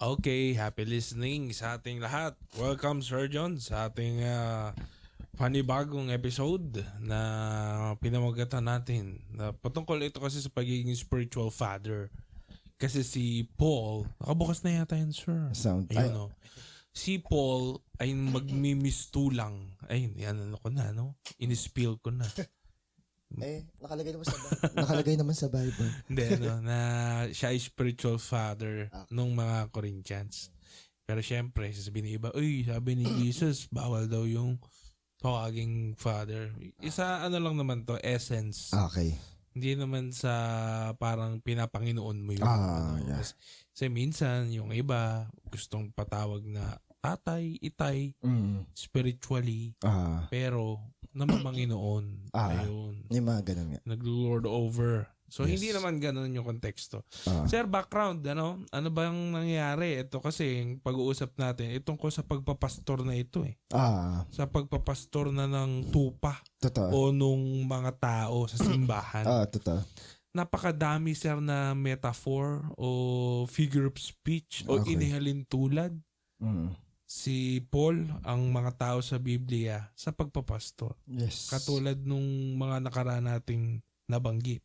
Okay, happy listening sa ating lahat. Welcome, Sir John, sa ating panibagong episode na pinamagatan natin. Patungkol ito kasi sa pagiging spiritual father. Kasi si Paul, nakabukas na yata yun, sir. Sound. Ayun, no? Si Paul ay magmimistulang. Ay, ano ko na, no? In-spill ko na. Nakalagay naman sa Bible. Hindi, na siya ay spiritual father nung mga Corinthians. Pero syempre, sasabihin ng iba, uy, sabi ni Jesus, bawal daw yung tawaging father. Isa, lang naman to, essence. Okay. Hindi naman sa parang pinapanginoon mo yun. Yeah. Kasi minsan, yung iba, gustong patawag na tatay, itay, spiritually, pero namamanginoon. Ayun. Yung mga ganun nga. Nag-lord over. So, Yes. hindi naman ganun yung konteksto. Sir, background, ano ba yung nangyayari? Ito kasi, yung pag-uusap natin, itong ko sa pagpapastor na ito eh. Sa pagpapastor na ng tupa. Totoo. O nung mga tao sa simbahan. Totoo. Napakadami, sir, na metaphor o figure of speech o inihalin tulad. Si Paul ang mga tao sa Biblia sa pagpapastor. Yes. Katulad nung mga nakaraan nating nabanggit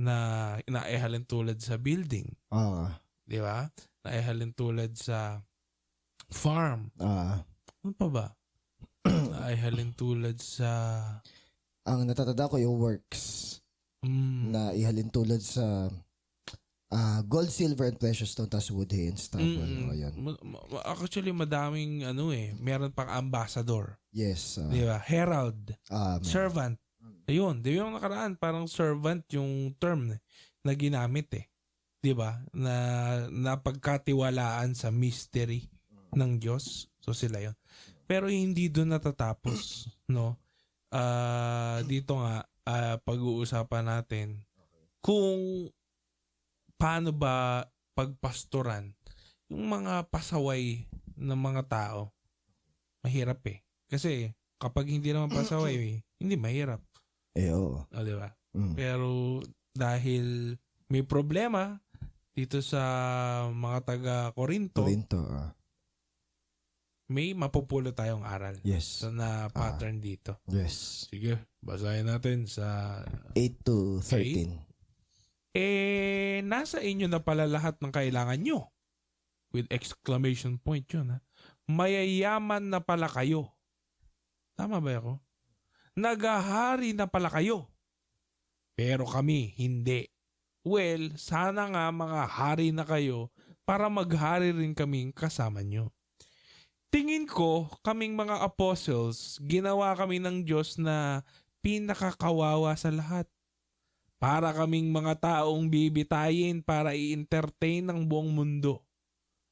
na naihalin tulad sa building. Di ba? Naihalin tulad sa farm. Ano pa ba? Naihalin tulad sa... Ang natatanda ko yung works na ihalin tulad sa gold, silver, and precious stone, tas wood, hay, and stubble. Actually, madaming meron pang ambassador. Yes. Di ba? Herald. Servant. Ayun. Di ba yung nakaraan? Parang servant yung term na ginamit eh. Di ba? Na napagkatiwalaan sa mystery ng Diyos. So sila yun. Pero hindi doon natatapos. No? Dito nga, pag-uusapan natin kung paano ba pagpastoran yung mga pasaway ng mga tao. Mahirap eh. Kasi kapag hindi naman pasaway, hindi mahirap. Oo. Di ba? Pero dahil may problema dito sa mga taga-Corinto, may mapupulo tayong aral. Yes. So na pattern dito. Yes. Sige, basahin natin sa 8 to 13. Nasa inyo na pala lahat ng kailangan nyo. With exclamation point yun, ha? Mayayaman na pala kayo. Tama ba ako? Nagahari na pala kayo. Pero kami, hindi. Well, sana nga mga hari na kayo para maghari rin kaming kasama nyo. Tingin ko, kaming mga apostles, ginawa kami ng Diyos na pinakakawawa sa lahat. Para kaming mga taong bibitayin para i-entertain ng buong mundo,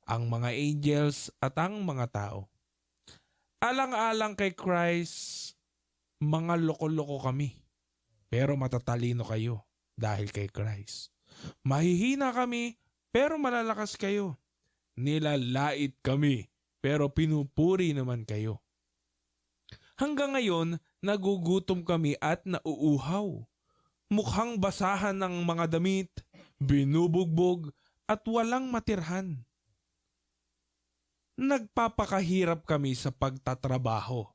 ang mga angels at ang mga tao. Alang-alang kay Christ, mga loko-loko kami, pero matatalino kayo dahil kay Christ. Mahihina kami, pero malalakas kayo. Nilalait kami, pero pinupuri naman kayo. Hanggang ngayon, nagugutom kami at nauuhaw. Mukhang basahan ng mga damit, binubugbog at walang matirhan. Nagpapakahirap kami sa pagtatrabaho.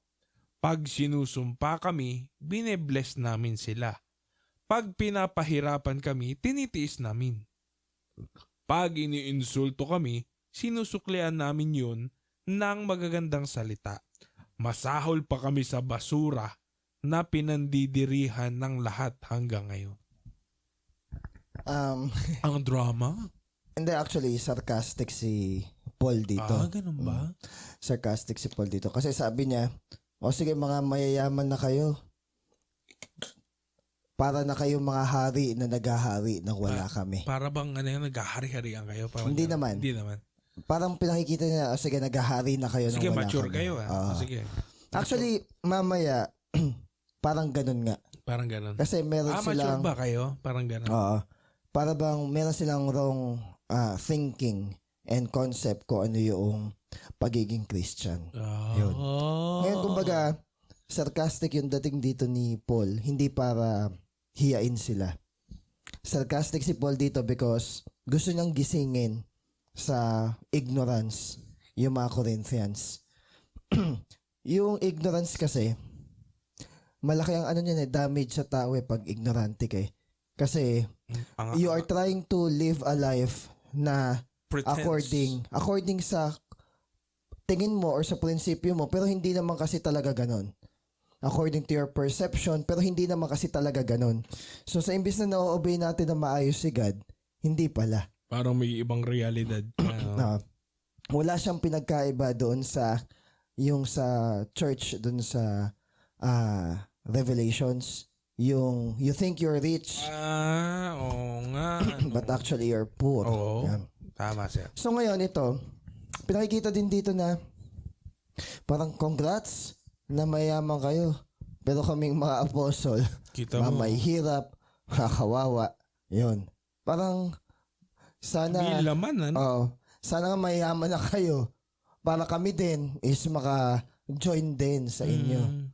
Pag sinusumpa kami, binebless namin sila. Pag pinapahirapan kami, tinitiis namin. Pag iniinsulto kami, sinusuklian namin yun ng magagandang salita. Masahol pa kami sa basura na pinandidirihan ng lahat hanggang ngayon. Ang drama? Hindi, actually, sarcastic si Paul dito. Ganun ba? Sarcastic si Paul dito. Kasi sabi niya, sige, mga mayayaman na kayo. Para na kayo mga hari na naghahari nang wala kami. Para bang naghahari-harian kayo? Hindi naman. Parang pinakikita niya, sige, naghahari na kayo nang wala kami. Sige, mature kayo. Sige. Actually, mamaya, parang ganun nga. Parang ganun. Kasi meron silang... mature ba kayo? Parang ganun. Para bang meron silang wrong thinking and concept ko ano yung pagiging Christian. Yun. Ngayon, kumbaga, sarcastic yung dating dito ni Paul, hindi para hiyain sila. Sarcastic si Paul dito because gusto niyang gisingin sa ignorance yung mga Corinthians. Yung ignorance kasi, malaki ang damage sa tao pag ignorante ka eh. Kasi you are trying to live a life na according sa tingin mo or sa prinsipyo mo, pero hindi naman kasi talaga ganon. According to your perception, pero hindi naman kasi talaga ganon. So sa imbis na na-obey natin na maayos si God, hindi pala. Parang may ibang realidad. Wala siyang pinagkaiba doon sa yung sa church, doon sa Revelations, yung you think you're rich Oo nga. but actually you're poor. Oo. Yan. Tama, sir. So ngayon ito, pinakikita din dito na parang congrats na mayaman kayo. Pero kaming mga apostol, Kita mo. may hirap, kawawa. Yun. Parang sana May laman, sana nga mayaman na kayo para kami din is maka-join din sa inyo.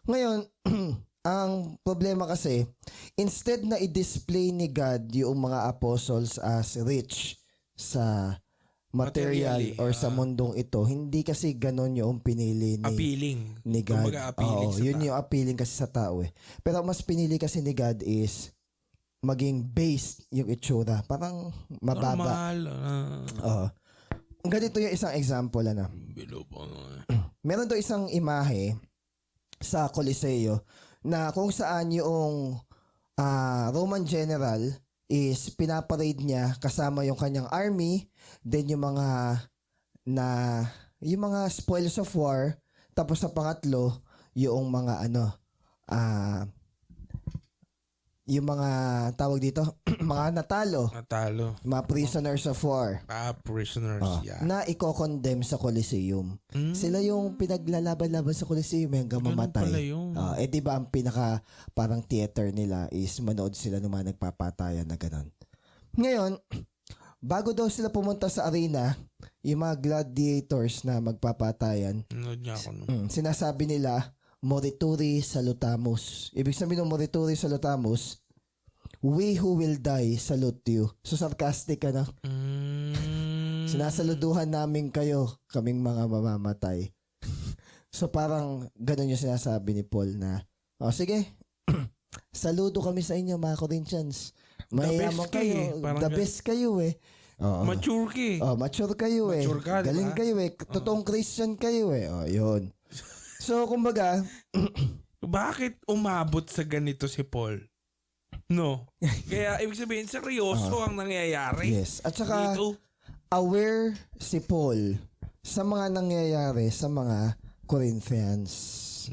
Ngayon, ang problema kasi, instead na i-display ni God yung mga apostles as rich sa material Materially, or sa mundong ito, hindi kasi ganon yung pinili appealing. ni God. Kumbaga, appealing sa yun tao. yung appealing kasi sa tao eh. Pero mas pinili kasi ni God is maging based yung itsura. Parang mababa. Normal. Ganito yung isang example Meron do isang imahe sa Coliseo na kung saan yung Roman general is pinaparade niya kasama yung kanyang army, then yung mga spoils of war, tapos sa pangatlo yung mga yung mga tawag dito mga natalo, mga prisoners of war. Prisoners, yeah. Na i-condemn sa Coliseum. Sila yung pinaglalaban-laban sa Coliseum hanggang mamatay. Di ba ang pinaka parang theater nila is manood sila ng mga nagpapatayan na ganon. Ngayon, bago daw sila pumunta sa arena, yung mga gladiators na magpapatayan, sinasabi nila, Morituri salutamus. Ibig sabihin ng Morituri salutamus, we who will die salute you. So sarcastic ka na. Sinasaluduhan namin kayo, kaming mga mamamatay. So parang ganun yung sinasabi ni Paul na, sige, saludo kami sa inyo mga Corinthians. Mayaman kayo. The best kayo eh. Mature ka eh. Mature kayo eh. Mature ka, galing diba? kayo eh. Totoong Christian kayo eh. Yun. So, kumbaga, bakit umabot sa ganito si Paul? No. Kaya, ibig sabihin, seryoso ang nangyayari. Yes. At saka, dito. Aware si Paul sa mga nangyayari sa mga Corinthians.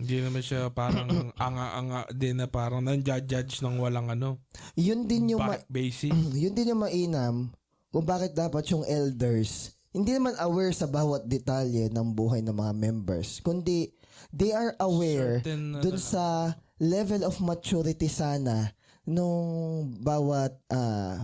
Hindi naman siya parang anga-anga din na parang nanjudge ng walang Yun din yung basic. Yun din yung mainam kung bakit dapat yung elders hindi naman aware sa bawat detalye ng buhay ng mga members, kundi they are aware dun sa level of maturity sana nung bawat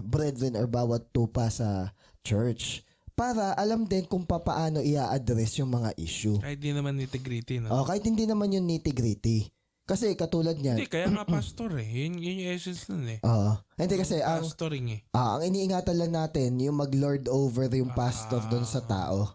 brethren or bawat tupa sa church para alam din kung paano i-address yung mga issue. Kahit di naman nitty-gritty, no? Kahit hindi naman yung nitty-gritty. Kasi katulad niyan. Hindi, kaya nga pastor eh. Yun yung essence nun eh. Hindi kasi pastoring eh. Ang iniingatan lang natin yung mag-lord over yung pastor doon sa tao.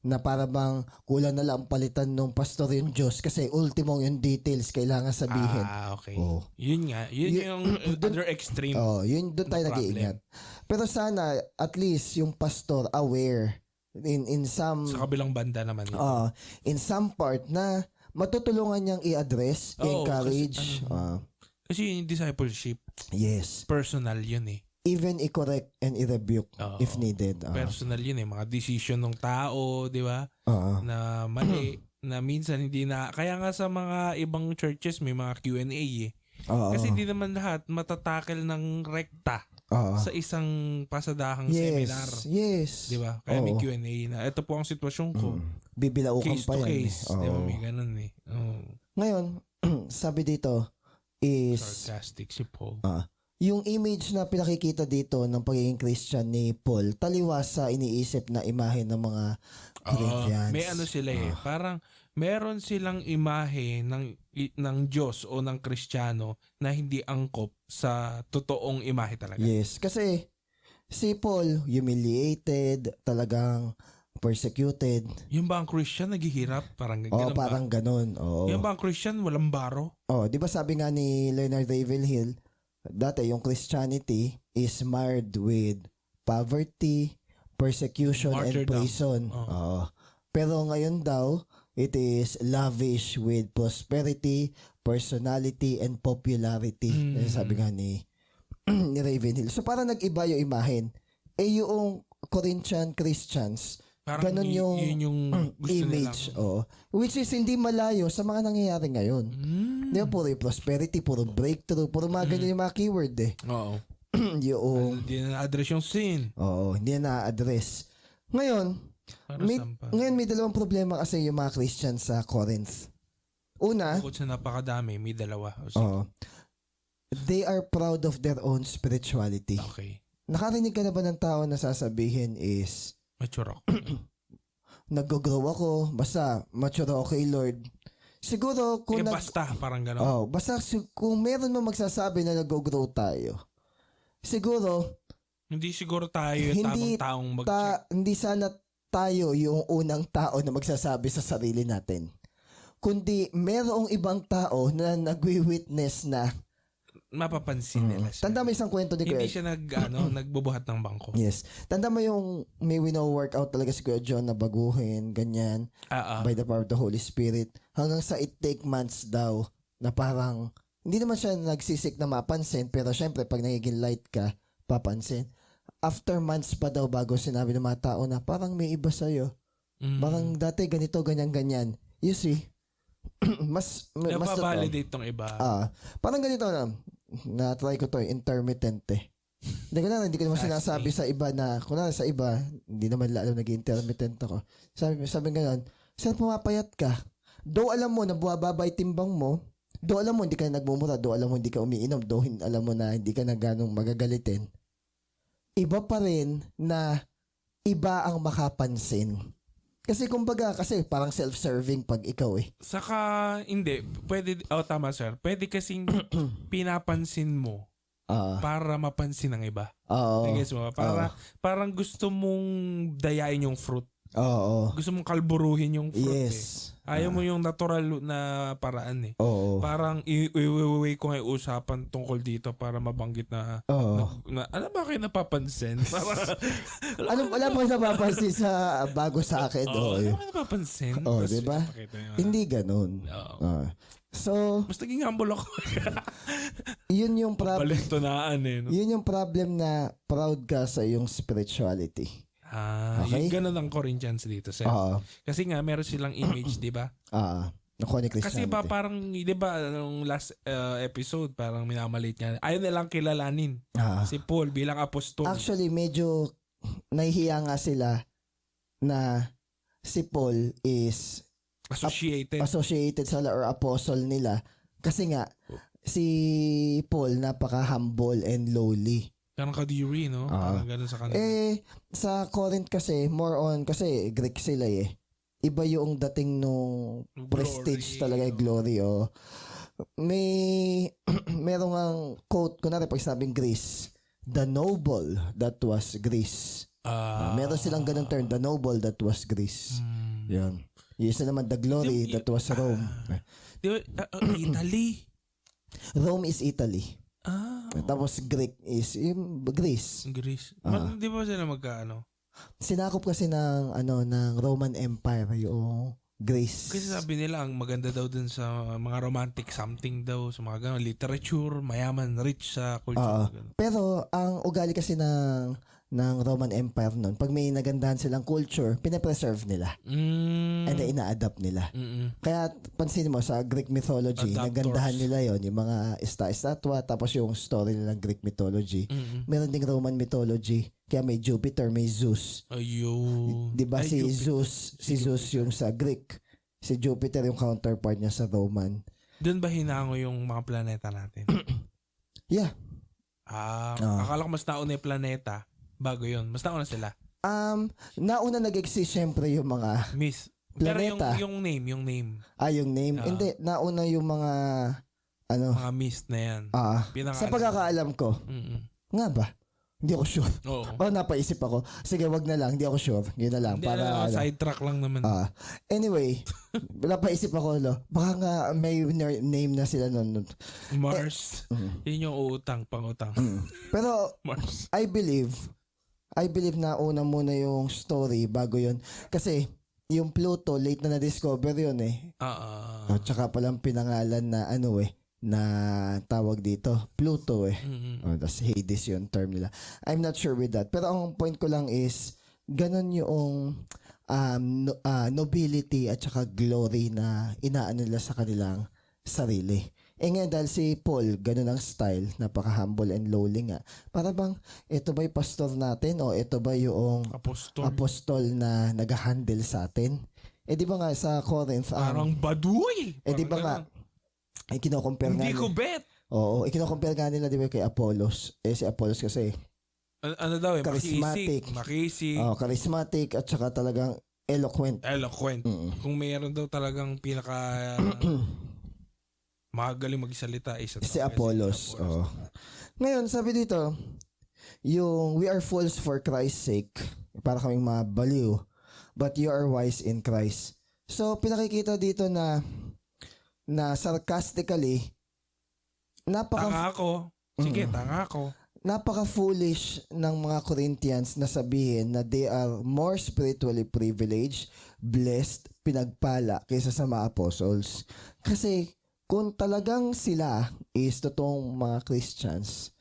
Na para bang kulang na lang palitan ng pastor yung Diyos kasi ultimong yung details kailangan sabihin. Okay. Yun nga. Yun yung other extreme. Yun doon tayo nag-iingat. Pero sana at least yung pastor aware in some sa kabilang banda naman. In some part na matutulungan niyang i-address, i-encourage. Kasi yung discipleship, yes. Personal yun eh. Even i-correct and i-rebuke if needed. Personal yun eh. Mga decision ng tao, di ba? Na mali, na minsan hindi na, kaya nga sa mga ibang churches may mga Q&A eh. Kasi hindi naman lahat matatakel ng rekta sa isang pasadahang seminar. Yes. Di ba? Kaya may Q&A na, ito po ang sitwasyon ko. Bibilaukan case pa to yan. case. Di ba? May ganun eh. Ngayon, sabi dito is sarcastic si Paul. Yung image na pinakikita dito ng pagiging Christian ni Paul, taliwas sa iniisip na imahe ng mga Corinthians. May sila eh. Parang meron silang imahe ng Diyos o ng Kristiyano na hindi angkop sa totoong imahe talaga. Yes. Kasi Si Paul, humiliated, talagang persecuted. Yung ba ang Christian naghihirap? Parang ganun ba? Parang ganun. Yung ba ang Christian walang baro? Di ba sabi nga ni Leonard Ravenhill, dati yung Christianity is marred with poverty, persecution, and Martyrdom. prison. Pero ngayon daw, it is lavish with prosperity, personality, and popularity. Yan sabi nga ni Ravenhill. So parang nag-iba yung imahen. Yung Corinthian Christians, Parang ganun yung, yun yung gusto image. nilang. Which is hindi malayo sa mga nangyayari ngayon. Di ba, puro yung prosperity, puro breakthrough, puro mga ganyan yung mga keyword Oo. yung, Hindi na address yung sin. hindi na na-address. Ngayon, Para saan pa? ngayon may dalawang problema kasi yung mga Christians sa Corinth. Una, Bukod sa napakadami, may dalawa. O, sige. they are proud of their own spirituality. Okay. Nakarinig ka na ba ng tao na sasabihin is, Mature ako. nag-grow ako, basta mature ako kay Lord. Siguro kung Basta, parang gano'n. basta kung meron mo magsasabi na nag-grow tayo, siguro Hindi siguro tayo yung Hindi tamang taong mag-check. hindi sana tayo yung unang tao na magsasabi sa sarili natin. Kundi merong ibang tao na nagwi-witness na Mapapansin nila siya. tanda mo isang kwento ni Hindi Kuya. siya nagbubuhat ng bangko. Yes. Tanda mo yung may workout talaga si Kuya John na baguhin, ganyan, by the power of the Holy Spirit. Hanggang sa it take months daw na parang, hindi naman siya nagsisik na mapansin, pero syempre pag nagiging light ka, papansin. After months pa daw bago sinabi ng mga tao na parang may iba sa'yo. Parang dati ganito, ganyan. You see? mas Napavalidate tong iba. Parang ganito na-try ko to, intermittent eh. Hindi ko naman sinasabi sa iba na, kunwari sa iba, hindi naman alam nag-intermittent ako. Sabi gano'n, saan pumapayat ka? Do alam mo na buwababa yung timbang mo, do alam mo hindi ka nagmumura, do alam mo hindi ka umiinom, do alam mo na hindi ka na ganong magagalitin. Iba pa rin na iba ang makapansin. Kasi kumbaga, kasi parang self-serving pag ikaw eh. Saka, hindi. Pwede, tama sir. Pwede kasing pinapansin mo para mapansin ng iba. Guess mo? Parang gusto mong dayain yung fruit. Gusto mong kalburuhin yung fruit eh. Ayaw mo yung natural na paraan eh. Parang iwiwiwi ko nga yung usapan tungkol dito para mabanggit na, ano ba kayo napapansin? Wala pa kayo napapansin sa bago sa akin. Ano ba kayo napapansin? Diba? Hindi ganun. So, mas naging humble ako. yun yung Balintunaan eh. No? Yun yung problem na proud ka sa iyong spirituality. Yung ganun ang Corinthians dito, sir. Kasi nga, meron silang image, di ba? Kasi ba parang, di ba, nung last episode, parang minamalit niya. Ayaw nilang kilalanin si Paul bilang apostol. Actually, medyo nahihiya nga sila na si Paul is associated sila or apostle nila. Kasi nga, si Paul napaka-humble and lowly. Parang kadiri, no? Parang ganun sa kanila. Sa Corinth kasi, more on, kasi Greek sila eh. Iba yung dating nung prestige talaga, glory. Merong ang quote, kunwari pag sabing Greece, the noble that was Greece. Meron silang ganun term, the noble that was Greece. Yan. Yung isa naman, the glory that was Rome. Italy. Rome is Italy. Tapos Greek is Greece. Di ba sila magkaano? Sinakop kasi ng Roman Empire yung Greece. Kasi sabi nila ang maganda daw dun sa mga romantic something daw, sa mga ganun, literature, mayaman, rich sa culture. Pero ang ugali kasi ng Roman Empire noon, pag may nagandahan silang culture, pinapreserve nila. And then ina-adapt nila. Kaya pansin mo sa Greek mythology, nagandahan nila yon, yung mga estatwa, tapos yung story nilang Greek mythology. Meron ding Roman mythology. Kaya may Jupiter, may Zeus. Ayun. Diba si Zeus yung sa Greek. Si Jupiter yung counterpart niya sa Roman. Doon ba hinango yung mga planeta natin? Yeah. Akala ko mas nauna yung planeta. Bago yun. Mas nauna sila. Nauna nag-exist syempre yung mga planeta. Pero yung name. Yung name. Hindi, nauna yung mga mga mist na yan. sa pagkakaalam ko. Nga ba? Hindi ako sure. Oo. Parang napaisip ako. Sige, wag na lang. Hindi ako sure. Yun na lang. Hindi Para, sidetrack lang naman. anyway, napaisip ako, baka nga may name na sila nun. Mars. Yun yung utang, pang-utang. Pero, Mars. I believe na una muna yung story bago yun. Kasi, yung Pluto, late na na-discover yun eh. Tsaka palang pinangalan na na tawag dito, Pluto eh. Tas Hades yung term nila. I'm not sure with that. Pero ang point ko lang is, ganun yung nobility at saka glory na inaano nila sa kanilang sarili. Ngayon dahil si Paul, ganun ang style, napaka-humble and lowly nga. Para bang, ito ba yung pastor natin o ito ba yung apostol na nag-handle sa atin? Di ba nga sa Corinth, parang baduy. di ba nga, ay kino-compare nga. Hindi ko bet. Oo, ikino-compare nga nila di ba kay Apollos. Si Apollos kasi ano daw charismatic. Makisig. Charismatic at saka talagang eloquent. Kung mayroon daw talagang pinaka magaling magsalita si Apollos. Ngayon, sabi dito, yung we are fools for Christ's sake. Para kaming mga baliw. But you are wise in Christ. So, pinakikita dito na sarcastically, tanga ako. Sige, tanga ako. Napaka-foolish ng mga Corinthians na sabihin na they are more spiritually privileged, blessed, pinagpala kaysa sa mga apostles. Kasi kung talagang sila is totoong mga Christians,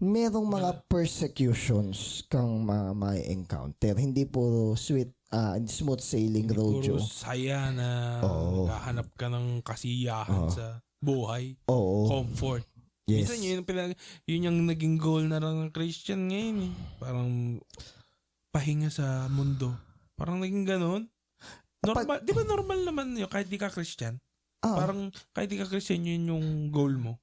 merong mga persecutions kang may encounter. Hindi puro smooth sailing road. Puro saya na naghahanap ka ng kasiyahan sa buhay. Comfort. Yes. Minsan yun yung naging goal na lang ng Christian ngayon eh. Parang pahinga sa mundo. Parang naging ganun. Normal, di ba normal naman yun kahit di ka Christian? Parang kahit di ka Christian yun yung goal mo.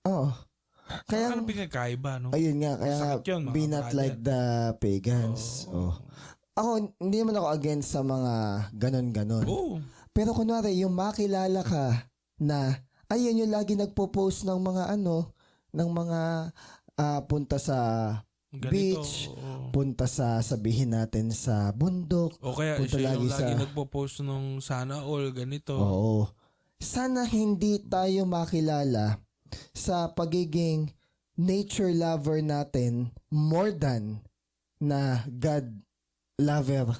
Kaya anong pinagkaiba, no? Ayun nga, kaya yun, be not like the pagans. Ako, hindi naman ako against sa mga ganon-ganon. Pero kunwari, yung makilala ka na, yan yung lagi nagpo-post ng mga punta sa beach, punta sa sabihin natin sa bundok. O kaya punta siya yung lagi sa nagpo-post ng sana all, ganito. Sana hindi tayo makilala sa pagiging nature lover natin more than na God lover.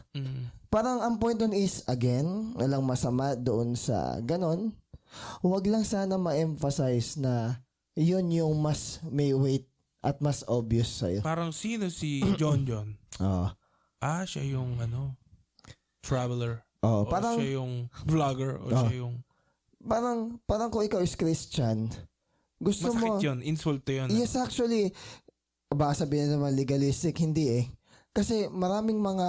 Parang ang point doon is, again, walang masama doon sa ganon. Huwag lang sana ma-emphasize na yun yung mas may weight at mas obvious sa'yo. Parang sino si John? Siya yung traveler. Parang siya yung vlogger. Siya yung... Parang kung ikaw is Christian, gusto mo... Masakit yun. Insulto yun. Yes, actually, baka sabihin naman legalistic, hindi eh. Kasi maraming mga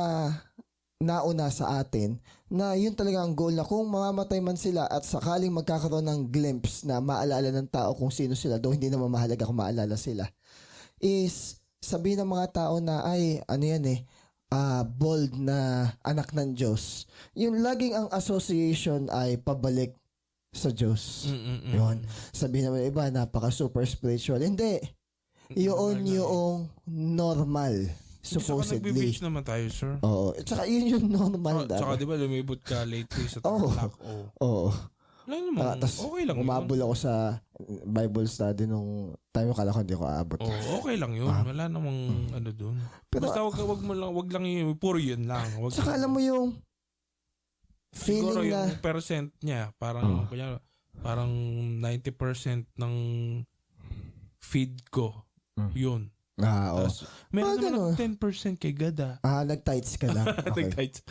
nauna sa atin na yun talaga ang goal na kung mamamatay man sila at sakaling magkakaroon ng glimpse na maalala ng tao kung sino sila, though hindi naman mahalaga kung maalala sila, is sabihin ng mga tao na bold na anak ng Diyos. Yung laging ang association ay pabalik sa Diyos. Yun. Sabihin naman iba, napaka super spiritual. Hindi. Yun yung normal. Supposedly. Saka nagbe-beach naman tayo, sir. Tsaka yun yung normal. Tsaka di ba lumibot ka lately sa Tarlac? Wala naman. Okay lang umabol ako sa Bible study nung time ko, kala ko hindi ko aabot. Okay lang yun. Wala namang doon. Basta wag lang yun. Puro yun lang. Tsaka alam mo yung feeling siguro na... yung percent niya, parang 90% ng feed ko, yun. Tapos, meron naman 10% kay God nag-tights ka lang. Okay. Nag-tights.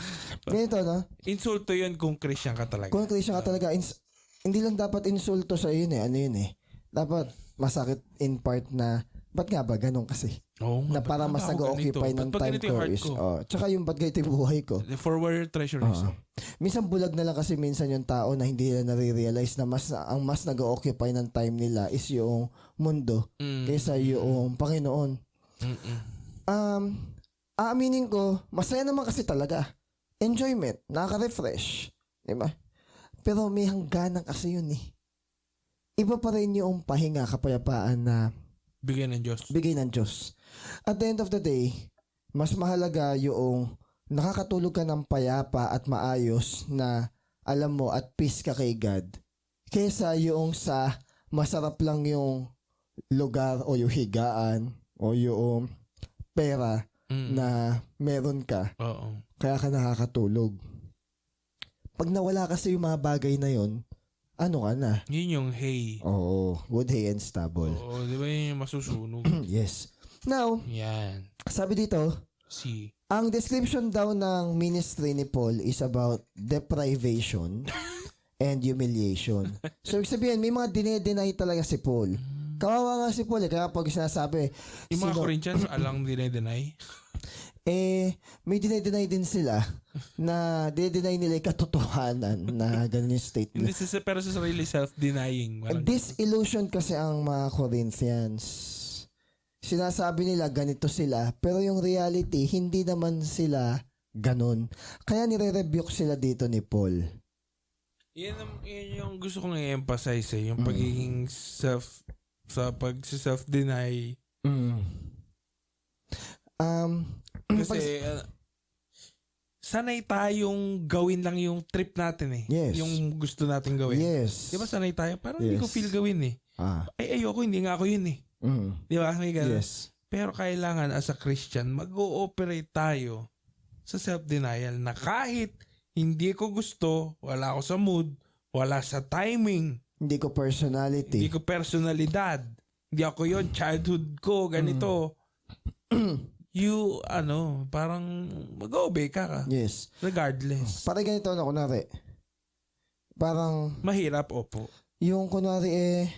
Ganito, no? Insulto yun kung Christian ka talaga. Kung Christian ka talaga, hindi lang dapat insulto sa yun eh. Dapat masakit in part na, ba't nga ba ganun kasi? Na para mas nag-occupy ng time ko is, tsaka yung ba't ganito yung buhay ko. For where your treasure is. Minsan bulag na lang kasi minsan yung tao na hindi nila nare-realize na ang mas nag-occupy ng time nila is yung mundo kaysa yung Panginoon. Aaminin ko, masaya naman kasi talaga. Enjoyment, nakaka-refresh. Diba? Pero may hangganan kasi yun eh. Iba pa rin yung pahinga, kapayapaan na Bigay ng Diyos. Bigay ng Diyos. At the end of the day, mas mahalaga yung nakakatulog ka ng payapa at maayos na alam mo at peace ka kay God kaysa yung sa masarap lang yung lugar o yung higaan o yung pera na meron ka. Oo. Kaya ka nakakatulog. Pag nawala kasi yung mga bagay na yon, ano ka na? Yun yung hay. Oo, wood, hay, and stubble. Oo, di ba yun yung masusunog? Yes. Now, Yan. sabi dito, Si. ang description daw ng ministry ni Paul is about deprivation and humiliation. So, ibig sabihin, may mga dinedeny talaga si Paul. Kawawa nga si Paul Kaya pag sinasabi, Yung mga Corinthians, alang dinay-deny. may dinedeny din sila na dinedeny nila yung katotohanan na ganun yung statement. Hindi pero sa sarili self-denying. Walang- Disillusion kasi ang mga Corinthians. Sinasabi nila ganito sila, pero yung reality, hindi naman sila ganun. Kaya nire-rebuke sila dito ni Paul. Yan yung gusto kong i-emphasize yung pagiging self-deny. Kasi sanay tayong gawin lang yung trip natin Yes. Yung gusto natin gawin. Yes. Di ba sanay tayo? Parang hindi ko Yes. feel gawin Ay, ayoko, hindi nga ako yun Di ba? May ganun. Yes. Pero kailangan as a Christian, mag-ooperate tayo sa self-denial na kahit hindi ko gusto, wala ako sa mood, wala sa timing, Hindi ko personality. hindi ko personalidad, hindi ako yon childhood ko, ganito. Parang mag-obey ka Yes. regardless. Parang ganito na kunwari. Parang Mahirap, opo. yung kunwari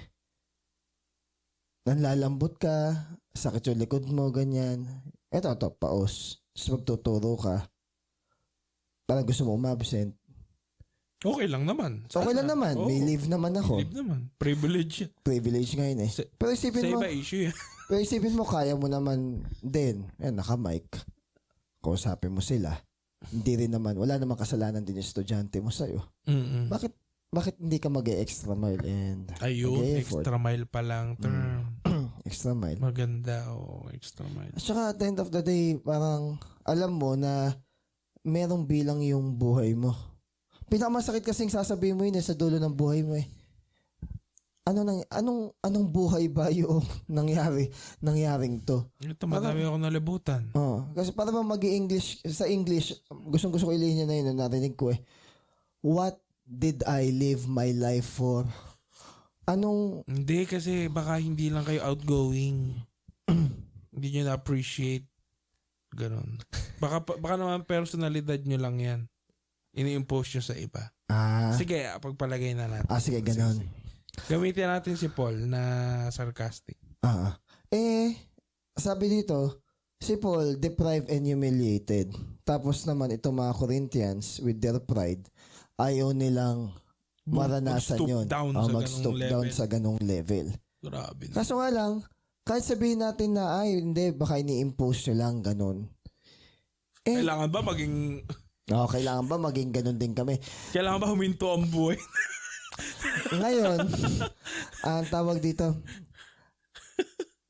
nanlalambot ka, sakit yung likod mo, ganyan. Eto, paos. Tapos magtuturo ka. Parang gusto mo umabsent. Okay lang naman. Okay lang naman. Oo. May leave naman ako. Leave naman. Privilege yan. Privilege nga yun eh. Pero Sa isipin mo, iba issue yan. pero isipin mo, kaya mo naman din. Ayan, naka-mic. Kausapin mo sila. Hindi rin naman, wala namang kasalanan din yung estudyante mo sa'yo. Mm-mm. Bakit hindi ka mag-extra mile and Ayun, mag-e-effort? extra mile pa lang term. Extra mile. Maganda, extra mile. At saka at the end of the day, parang alam mo na merong bilang yung buhay mo. Pinakamasakit kasing sasabihin mo yun sa dulo ng buhay mo Anong buhay ba yung nangyaring to? Ito, madami ako nalibutan. Kasi para ba mag-English, sa English, gustong-gusto ko ilihin na yun, narinig ko What did I live my life for? Hindi, kasi baka hindi lang kayo outgoing. Hindi nyo na-appreciate. Ganon. Baka naman personalidad nyo lang yan. Ini-impose nyo sa iba. Sige, pagpalagay na natin. Sige, ganon. Gamitin natin si Paul na sarcastic. Sabi dito, si Paul deprived and humiliated. Tapos naman itong mga Corinthians with their pride, ayaw nilang maranasan yun. Mag-stoop down sa ganong level. Grabe. Kaso nga lang, kahit sabihin natin na, hindi, baka ini-impose nyo lang ganon. Kailangan ba maging... kailangan ba maging ganon din kami? Kailangan ba huminto ang buhay? Ngayon, ang tawag dito,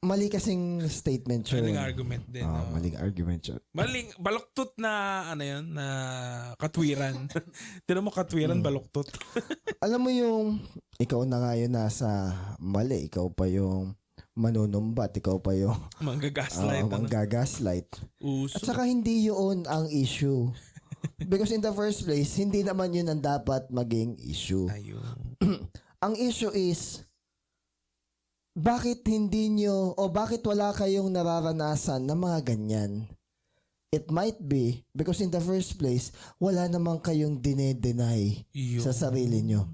mali kasing statement yun. Maling argument din. Maling argument yun. Baluktot na, na katwiran. Tinan mo katwiran, baluktot. Alam mo yung, ikaw na nga yun nasa mali, ikaw pa yung manunumbat, ikaw pa yung manggagaslight. At saka hindi yun ang issue. Because in the first place, hindi naman yun ang dapat maging issue. Ayun. Ang issue is, bakit hindi nyo, o bakit wala kayong nararanasan na mga ganyan? It might be, because in the first place, wala naman kayong dine-deny sa sarili nyo.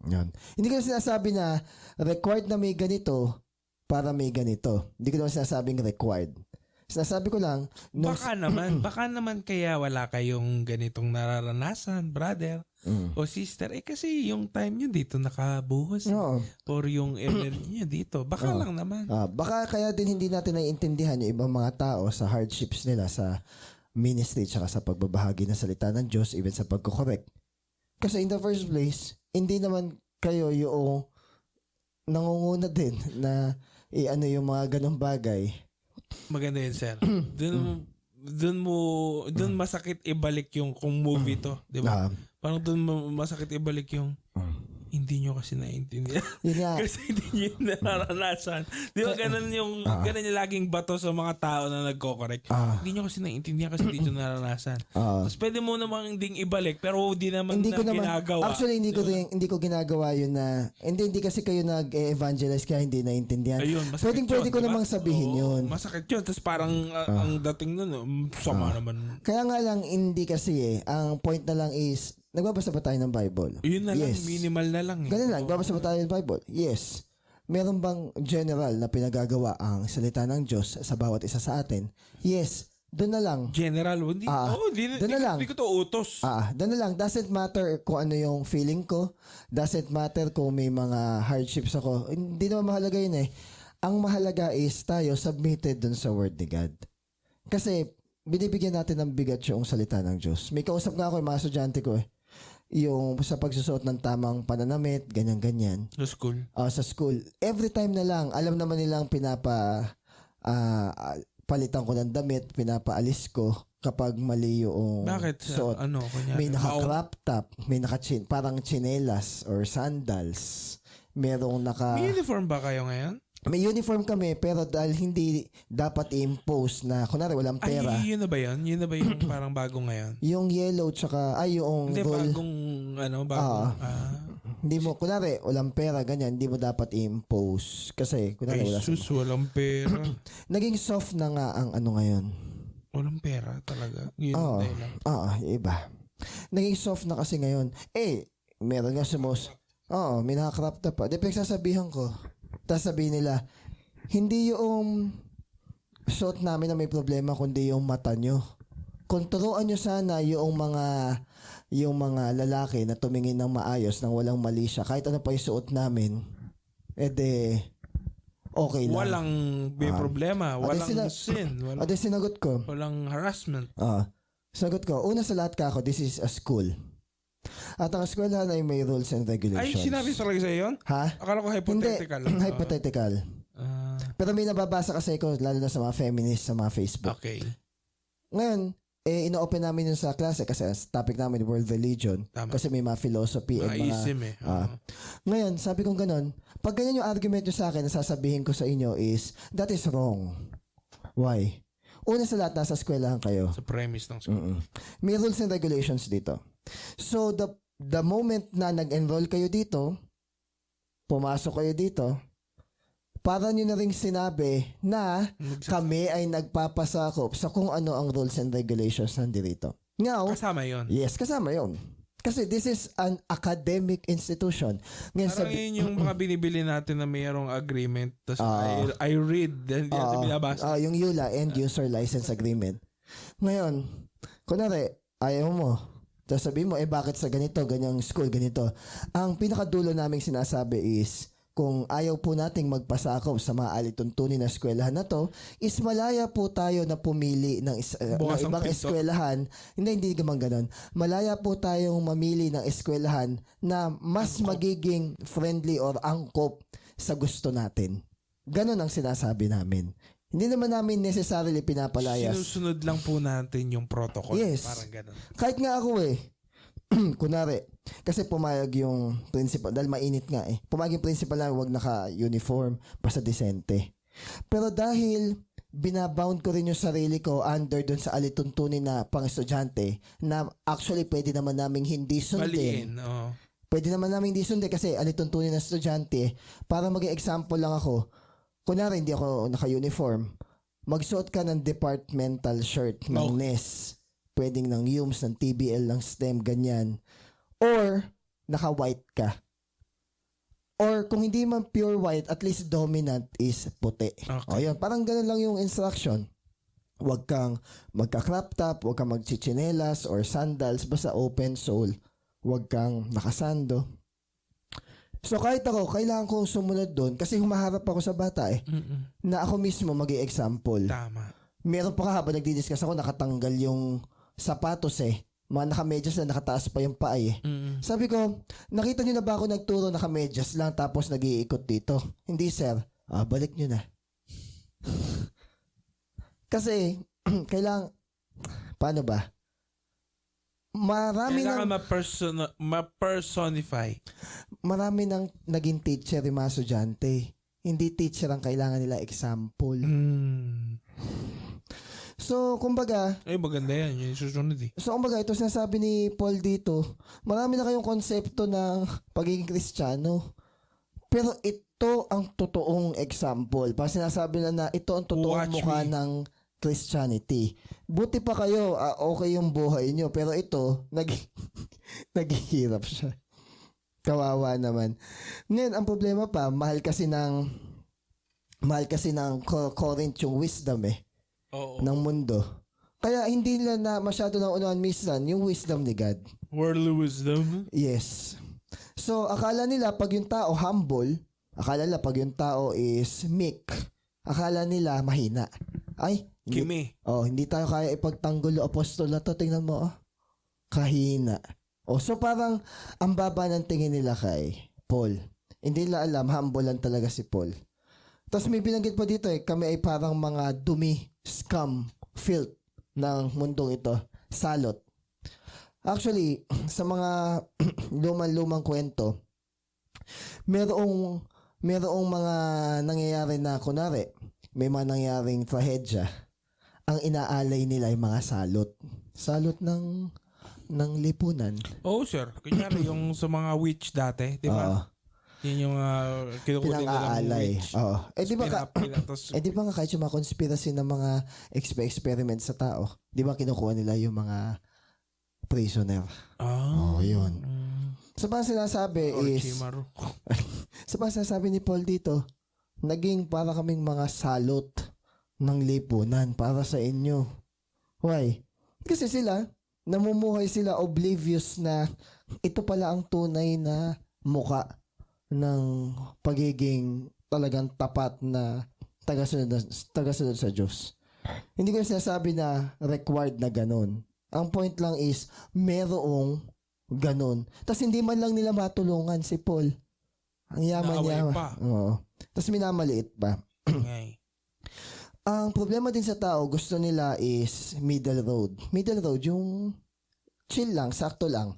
Yan. Hindi ko sinasabi na required na may ganito para may ganito. Hindi ko naman sinasabing required. Sinasabi ko lang, baka naman kaya wala kayong ganitong nararanasan, brother o sister. Kasi yung time nyo dito nakabuhos. Or yung energy nyo dito. Baka lang naman. Baka kaya din hindi natin naiintindihan yung ibang mga tao sa hardships nila sa ministry tsaka sa pagbabahagi ng salita ng Diyos, even sa pagko-correct. Kasi in the first place, hindi naman kayo yung nangunguna din na ano yung mga ganong bagay. Maganda yun, sir. Doon masakit ibalik yung kung movie to, di ba? Parang doon masakit ibalik yung hindi nyo kasi naiintindihan. Yun nga. Kasi hindi nyo yung nararanasan. Di ba ganun yung laging bato sa mga tao na nagko-correct. Hindi nyo kasi naiintindihan kasi hindi nyo nararanasan. Tapos pwede mo namang ding ibalik pero hindi naman Hindi ko naman ginagawa. Actually hindi ko ginagawa yun na hindi kasi kayo nag-evangelize kaya hindi naiintindihan. Ayun, masakit Pwede ko diba? namang sabihin yun. Masakit yun. Tapos parang ang dating nun, sama naman. Kaya nga lang hindi kasi ang point na lang is nagbabasa ba tayo ng Bible? Yun na lang, Yes. minimal na lang. Ganun lang, nagbabasa ba tayo ng Bible? Yes. Meron bang general na pinagagawa ang salita ng Diyos sa bawat isa sa atin? Yes. Doon na lang. General, hindi, doon na lang. Hindi ko to utos. Doon na lang. Doesn't matter kung ano yung feeling ko. Doesn't matter kung may mga hardships ako. Hindi naman mahalaga yun eh. Ang mahalaga is tayo submitted dun sa word ni God. Kasi binibigyan natin ng bigat yung salita ng Diyos. May kausap nga ako yung mga estudyante ko eh. Yung sa pagsusuot ng tamang pananamit, ganyan-ganyan. Sa school. Sa school. Every time na lang, alam naman nilang palitan ko ng damit, pinapaalis ko kapag mali yung Bakit? suot. Kunyari, May naka-crop top, may parang chinelas or sandals. Merong May uniform ba kayo ngayon? May uniform kami pero dahil hindi dapat i-impose na kunwari walang pera. Ay, yun na ba yun? Yun na ba yung parang bago ngayon? Yung yellow tsaka yung Hindi, roll. Hindi mo, kunwari, walang pera, ganyan, hindi mo dapat i-impose. Kasi, kunwari, walang pera. Naging soft na nga ang ngayon. Walang pera talaga. Yun lang. Iba. Naging soft na kasi ngayon. Meron nga may nakakrap na pa. Di pinagsasabihan ko. Tapos sabihin nila, hindi yung suot namin na may problema, kundi yung mata nyo. Kontroan nyo sana yung mga lalaki na tumingin ng maayos nang walang mali siya. Kahit ano pa yung suot namin, okay lang. Walang may problema. Walang sin. Sinagot ko. Walang harassment. Sinagot ko, una sa lahat kako, this is a school. At ang eskwelahan ay may rules and regulations. Ay, sinabi talaga sa'yo yun? Ha? Akala ko hypothetical. Hindi, hypothetical. Pero may nababasa kasi ko, lalo na sa mga feminists, sa mga Facebook. Okay. Ngayon, ino-open namin yun sa klase kasi topic namin, world religion. Tama. Kasi may mga philosophy and mga... Ism Ngayon, sabi kong ganun, pag ganyan yung argument nyo sa akin, sasabihin ko sa inyo is, that is wrong. Why? Una sa lahat, nasa eskwelahan kayo. Sa premise ng school. May rules and regulations dito. So, the moment na nag-enroll kayo dito, pumasok kayo dito, para nyo na rin sinabi na kami ay nagpapasakop sa kung ano ang rules and regulations nandito. Now, kasama yun. Yes, kasama yun. Kasi this is an academic institution. Ngayon, parang yun yung mga binibili natin na mayroong agreement. Tapos I read. Then hindi binabasa. Yung EULA, End User License Agreement. Ngayon, kunwari, ayaw mo. Tapos sabihin mo, bakit sa ganito, ganyang school, ganito. Ang pinakadulo naming sinasabi is, kung ayaw po nating magpasakop sa mga alituntunin na eskwelahan na to, is malaya po tayo na pumili ng ibang eskwelahan. Hindi naman ganun. Malaya po tayong mamili ng eskwelahan na mas magiging friendly or angkop sa gusto natin. Ganon ang sinasabi namin. Hindi naman namin necessarily pinapalayas. Sinusunod lang po natin yung protocol. Yes. Parang ganun. Kahit nga ako kunwari, kasi pumayag yung principal, dahil mainit nga pumayag yung principal na huwag naka-uniform, basta disente. Pero dahil binabound ko rin yung sarili ko under dun sa alituntunin na pang-estudyante, na actually pwede naman naming hindi sundin. Pwede naman namin hindi sundin kasi alituntunin na estudyante, para maging example lang ako, kunwari hindi ako naka-uniform, magsuot ka ng departmental shirt ng NES, pwedeng ng UMS, ng TBL, ng STEM, ganyan. Or, naka-white ka. Or, kung hindi man pure white, at least dominant is puti. Okay. Yun, parang ganun lang yung instruction. Huwag kang magka-crop top, huwag kang magchichinelas or sandals, basta open sole. Huwag kang nakasando. So kahit ako, kailangan kong sumunod doon kasi humaharap ako sa bata na ako mismo mag-i-example. Tama. Meron pa habang nagdi-discuss ako, nakatanggal yung sapatos mga nakamedyas na nakataas pa yung paa Sabi ko, nakita niyo na ba ako nagturo nakamedyas lang tapos nag-iikot dito? Hindi sir. balik nyo na. Kasi, paano ba? Kailangan ma-personify. Marami nang naging teacher yung mga estudyante. Hindi teacher ang kailangan nila, example. So, kumbaga... maganda yan. Yung susunod eh. So, kumbaga, ito sinasabi ni Paul dito, marami na kayong konsepto ng pagiging Kristiyano. Pero ito ang totoong example. Parang sinasabi na ito ang totoong mukha ng Christianity. Buti pa kayo, okay yung buhay nyo. Pero ito, naghihirap siya. Kawawa naman. Ngayon, ang problema pa, mahal kasi ng Corinth yung wisdom ng mundo. Kaya hindi nila na masyado nang unahan minsan yung wisdom ni God. Worldly wisdom? Yes. So, akala nila pag yung tao humble, akala nila pag yung tao is meek, akala nila mahina. Ay, hindi tayo kaya ipagtanggol yung apostol na to. Tingnan mo, kahina. So parang ang baba ng tingin nila kay Paul. Hindi nila alam, humble lang talaga si Paul. Tapos may binanggit pa dito kami ay parang mga dumi, scum, filth ng mundong ito. Salot. Actually, sa mga lumang kwento, merong mga nangyayari na kunwari, may mga nangyayaring trahedya. Ang inaalay nila ay mga salot. Salot ng lipunan. Sir. Kunyari yung sa mga witch dati, di ba? Yun yung kinukunin nila ng witch. Di ba nga kahit yung mga conspiracy ng mga experiment sa tao, di ba kinukuha nila yung mga prisoner? Yun. So parang sinasabi sinasabi ni Paul dito, naging para kaming mga salot ng lipunan para sa inyo. Why? Kasi namumuhay sila oblivious na ito pala ang tunay na muka ng pagiging talagang tapat na tagasunod sa Diyos. Hindi ko sinasabi na required na ganun. Ang point lang is merong ganun. Tapos hindi man lang nila matulungan si Paul. Ang yaman niya. Oo. Tapos minamaliit pa. Ang problema din sa tao, gusto nila is middle road. Middle road, yung chill lang, sakto lang.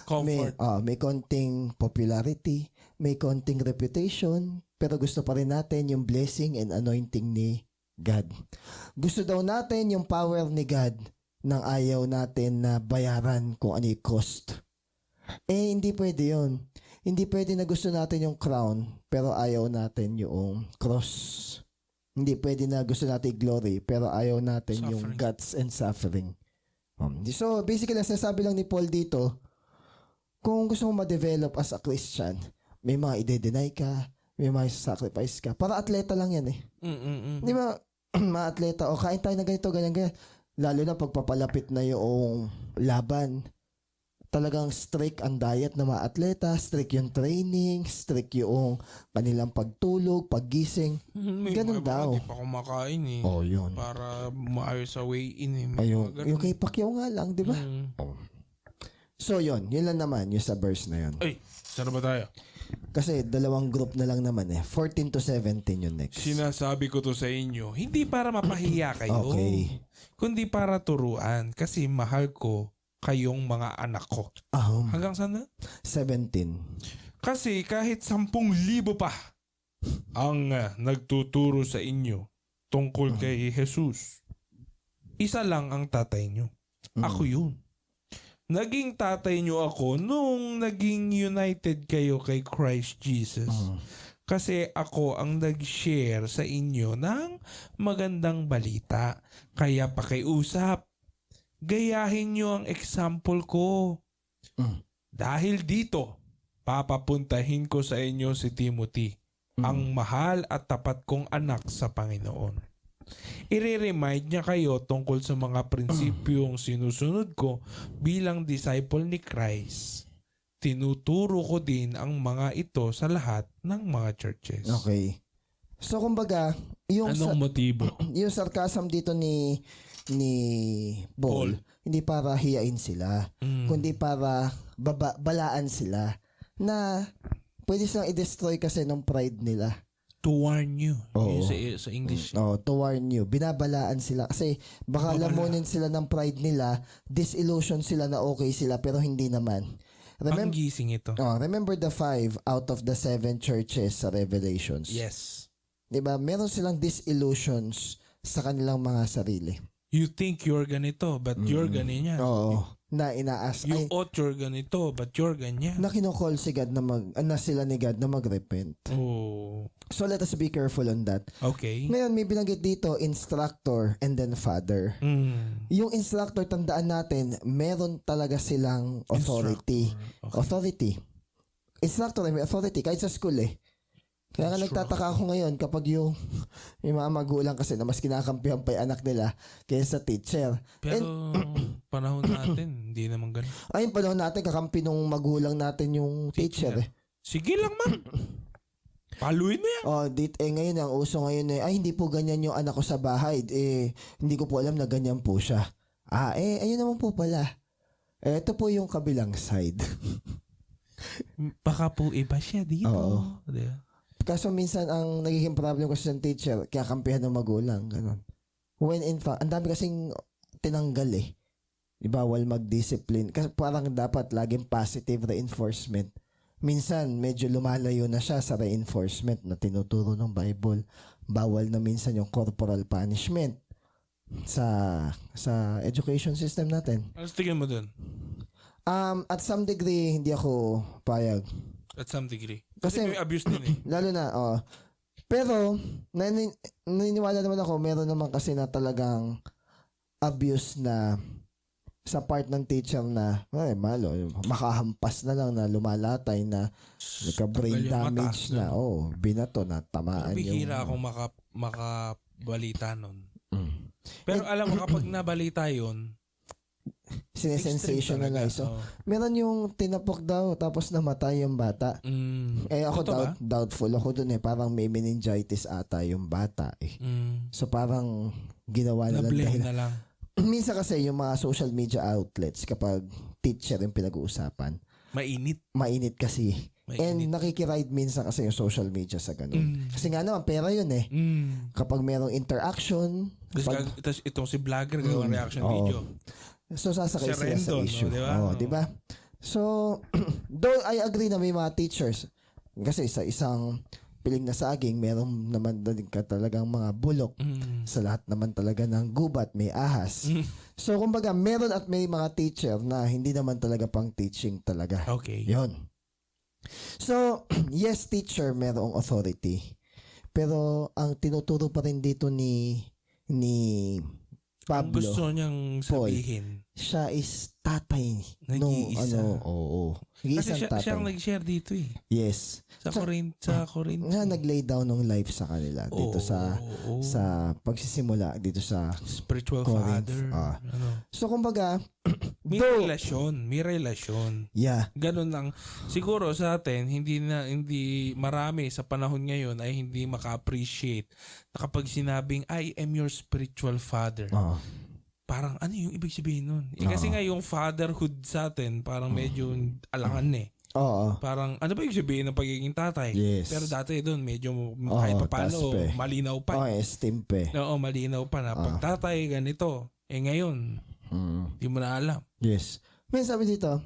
Comfort. May konting popularity, may konting reputation, pero gusto pa rin natin yung blessing and anointing ni God. Gusto daw natin yung power ni God nang ayaw natin na bayaran kung ano yung cost. Hindi pwede yun. Hindi pwede na gusto natin yung crown, pero ayaw natin yung cross. Hindi pwede na gusto natin glory, pero ayaw natin yung guts and suffering. So, basically, sinasabi lang ni Paul dito, kung gusto mo ma-develop as a Christian, may mga ide-deny ka, may mga sacrifice ka. Para atleta lang yan Di ba, mga atleta, kain tayo na ganito, ganyan. Lalo na pagpapalapit na yung laban. Talagang strict ang diet ng mga atleta, strict yung training, strict yung kanilang pagtulog, paggising. Ganun daw. Hindi pa kumakain yun. Para maayos sa weigh-in Yung kay Pacquiao nga lang, di ba? So yun lang naman, yung sa verse na yun. Saan ba tayo? Kasi dalawang group na lang naman 14 to 17 yung next. Sinasabi ko to sa inyo, hindi para mapahiya kayo. Okay. Kundi para turuan. Kasi mahal ko kayong mga anak ko. Hanggang saan na? 17. Kasi kahit 10,000 pa ang nagtuturo sa inyo tungkol kay Jesus, isa lang ang tatay nyo. Ako yun. Naging tatay nyo ako nung naging united kayo kay Christ Jesus. Kasi ako ang nag-share sa inyo ng magandang balita. Kaya pakiusap. Gayahin nyo ang example ko. Dahil dito, papapuntahin ko sa inyo si Timothy, ang mahal at tapat kong anak sa Panginoon. I-remind niya kayo tungkol sa mga prinsipyong sinusunod ko bilang disciple ni Christ. Tinuturo ko din ang mga ito sa lahat ng mga churches. Okay. So kumbaga, anong motibo? Yung sarcasm dito ni Paul, hindi para hiyain sila, kundi para balaan sila na pwede silang i-destroy kasi ng pride nila. To warn you. Oo. Yun sa English. To warn you. Binabalaan sila. Kasi baka lamunin sila ng pride nila, disillusion sila na okay sila, pero hindi naman. Ang gising ito. Remember the 5 out of the 7 churches sa Revelations? Yes. Diba? Meron silang disillusions sa kanilang mga sarili. You think you're ganito, but you're ganyan. Oo. Na inaas. You ought you're ganito, but you're ganyan. Na kinocall si God na sila ni God na mag-repent. Oh. So let us be careful on that. Okay. Ngayon, may binanggit dito, instructor and then father. Yung instructor, tandaan natin, meron talaga silang authority. Okay. Authority. Instructor may authority, kahit sa school eh. Kaya nga nagtataka ako ngayon kapag yung mga magulang kasi na mas kinakampihan pa yung anak nila kaysa sa teacher. Pero panahon natin, hindi naman ganun. Ayun, panahon natin, kakampi nung magulang natin yung teacher eh. Sige lang man. Paluin mo yan. Ngayon, ang uso ngayon ay hindi po ganyan yung anak ko sa bahay. Hindi ko po alam na ganyan po siya. Ayun naman po pala. Ito po yung kabilang side. Baka po iba siya dito. Oo. Diba? Kaso minsan ang nagiging problem kasi sa teacher, kaya kampihan ng magulang. Ganun. When in fact, ang dami kasing tinanggal eh. Bawal mag-discipline. Kasi parang dapat laging positive reinforcement. Minsan, medyo lumalayo na siya sa reinforcement na tinuturo ng Bible. Bawal na minsan yung corporal punishment sa education system natin. Ano tingin mo dun? At some degree, hindi ako payag. At some degree. Kasi may abuse din eh. Lalo na, Pero, naniniwala naman ako, meron naman kasi na talagang abuse na sa part ng teacher na, makahampas na lang na lumalatay na nagka-brain damage na. Binato na, tamaan yung... Bihira akong makabalita nun. Pero alam mo, kapag nabalita yun, sinesensationalize. So, meron yung tinapok daw tapos namatay yung bata. Ako doubtful ako dun eh. Parang may meningitis ata yung bata eh. So parang ginawa na lang dahil. Na lang. Minsan kasi yung mga social media outlets kapag teacher yung pinag-uusapan. Mainit kasi. And nakikiride minsan kasi yung social media sa ganun. Kasi nga naman, pera yun eh. Kapag merong interaction. Tapos itong si vlogger gawang reaction video. So sasakay sila sa issue. No, diba? So, though I agree na may mga teachers, kasi sa isang piling na saging, meron naman din ka talagang mga bulok. Sa lahat naman talaga ng gubat, may ahas. So, kumbaga, meron at may mga teacher na hindi naman talaga pang teaching talaga. Okay. Yun. So, yes, teacher, merong authority. Pero, ang tinuturo pa rin dito ni Pablo, gusto niyang sabihin, siya is tatay nag-iisa. Kasi Nag-iisang tatay. siya ang nag-share dito eh. Yes. Sa Corinth. Nga nag-lay down ng life sa kanila dito sa pagsisimula dito sa spiritual Corinth. father. So kumbaga, may relasyon. Yeah. Ganun lang. Siguro sa atin, hindi marami sa panahon ngayon ay hindi maka-appreciate na kapag sinabing, I am your spiritual father. Parang ano yung ibig sabihin nun? Kasi nga yung fatherhood sa atin, parang medyo alangan eh. Parang ano ba yung sabihin ng pagiging tatay? Yes. Pero dati doon medyo kahit paano malinaw pa. Esteem pa. Oo, malinaw pa na pag tatay ganito. Ngayon, hindi mo na alam. Yes. May sabi dito,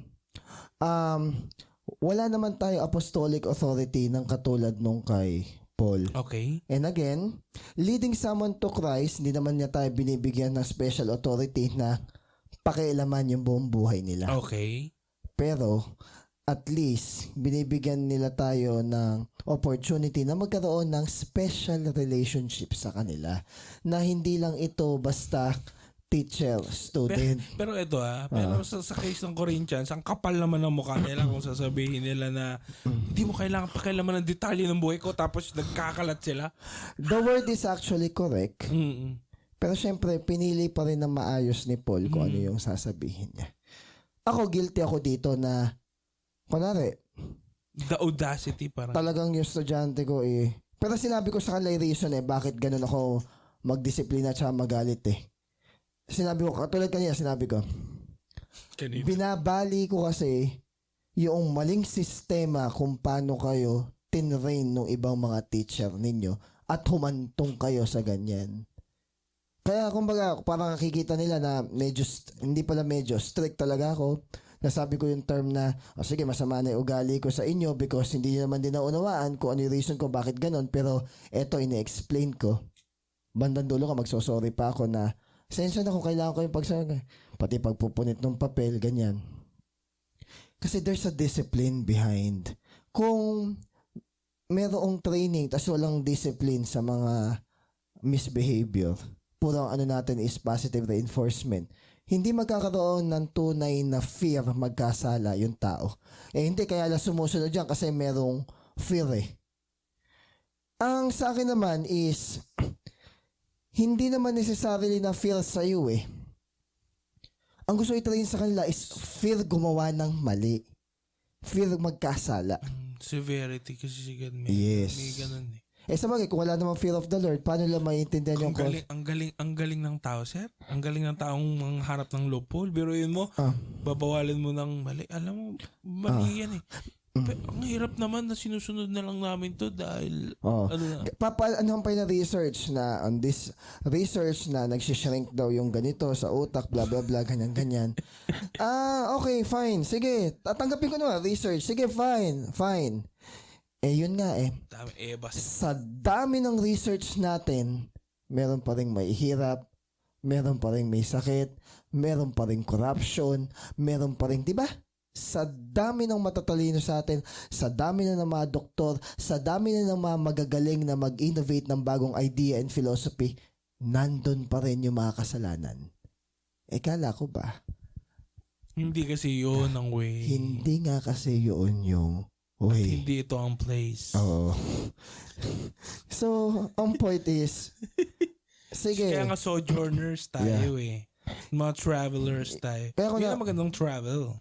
wala naman tayo apostolic authority ng katulad nung kay Paul. Okay. And again, leading someone to Christ, hindi naman niya tayo binibigyan ng special authority na pakialaman yung buong buhay nila. Okay. Pero, at least, binibigyan nila tayo ng opportunity na magkaroon ng special relationship sa kanila. Na hindi lang ito basta teacher, student. Pero ito pero sa case ng Corinthians, ang kapal naman ng mukha nila kung sasabihin nila na hindi mo kailangan pakialaman ng detalye ng buhay ko tapos nagkakalat sila. The word is actually correct. Pero syempre, pinili pa rin ng maayos ni Paul kung ano yung sasabihin niya. Ako, guilty ako dito na kunwari, the audacity parang. Talagang yung estudyante ko pero sinabi ko sa kanila yung reason bakit ganun ako magdisiplina at magalit Sinabi ko, katulad kanina sinabi ko, binabali ko kasi yung maling sistema kung paano kayo tinrain ng ibang mga teacher ninyo at humantong kayo sa ganyan. Kaya kumbaga parang nakikita nila na medyo, hindi pala medyo, strict talaga ako. Nasabi ko yung term na, sige, masama na yung ugali ko sa inyo because hindi nyo naman din naunawaan kung ano yung reason ko bakit ganon. Pero eto, ini-explain ko. Bandang dulo ka, magsosorry pa ako na, sensya na kung kailangan ko yung pagsasabi. Pati pagpupunit ng papel, ganyan. Kasi there's a discipline behind. Kung merong training tas walang discipline sa mga misbehavior, puro ang ano natin is positive reinforcement, hindi magkakaroon ng tunay na fear magkasala yung tao. Hindi kaya lang sumusunod dyan kasi merong fear eh. Ang sa akin naman is, hindi naman necessarily na fear sa iyo eh. Ang gusto i-train sa kanila is fear gumawa ng mali. Fear magkasala. Severity kasi may, Yes. may ganun eh. Sa bagay, kung wala namang fear of the Lord, paano nila maintindihan yung Ang galing ng tao, sir. Ang galing ng taong mangharap ng loophole. Biruin mo, babawalin mo ng mali. Alam mo, mali yan eh. Pero ang hirap naman na sinusunod na lang namin to dahil ano na. Ano pa yung research na on this research na nagsishrink daw yung ganito sa utak, blah blah blah, ganyan. Okay, fine. Sige, tatanggapin ko naman research. Sige, fine. Yun nga eh. Dami ebas. Sa dami ng research natin, meron pa ring may hirap, meron pa ring may sakit, meron pa ring corruption, meron pa ring, di ba? Sa dami ng matatalino sa atin, sa dami na ng mga doktor, sa dami na ng mga magagaling na mag-innovate ng bagong idea and philosophy, nandun pa rin yung mga kasalanan. Kala ko ba? Hindi kasi yun ang way. Hindi nga kasi yun yung At way. hindi ito ang place. Oo. So, ang point is, sige. Kaya nga sojourners tayo eh. Mga travelers tayo. Kaya ako Hindi na- na magandang travel.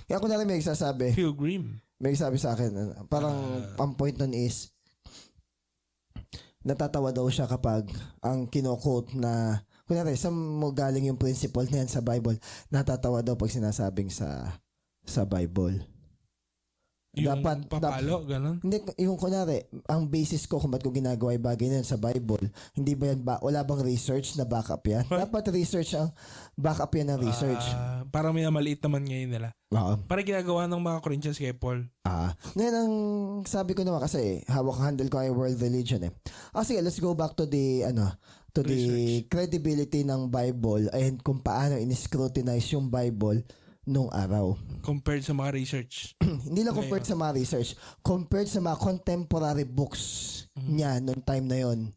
Kaya ako na rin may nagsasabi, Pilgrim. may sabi sa akin, parang ang point nun is, natatawa daw siya kapag ang kino-quote na, kunyari, saan mo galing yung principle na yan sa Bible, natatawa daw pag sinasabing sa Bible. Yung papalo, ganun. Hindi, yung kunwari, ang basis ko kung ba't ko ginagawa yung bagay na yan sa Bible, hindi ba yan, wala bang research na backup yan? What? Dapat research ang backup yan ng research. Parang may maliit naman ngayon nila. Oo. Parang ginagawa ng mga Corinthians kay Paul. Ngayon, ang sabi ko naman kasi, handle ko ay world religion eh. Sige, let's go back to the, the credibility ng Bible and kung paano in-scrutinize yung Bible nung araw. Compared sa mga research. Hindi lang compared sa mga research, compared sa mga contemporary books niya noong time na yon.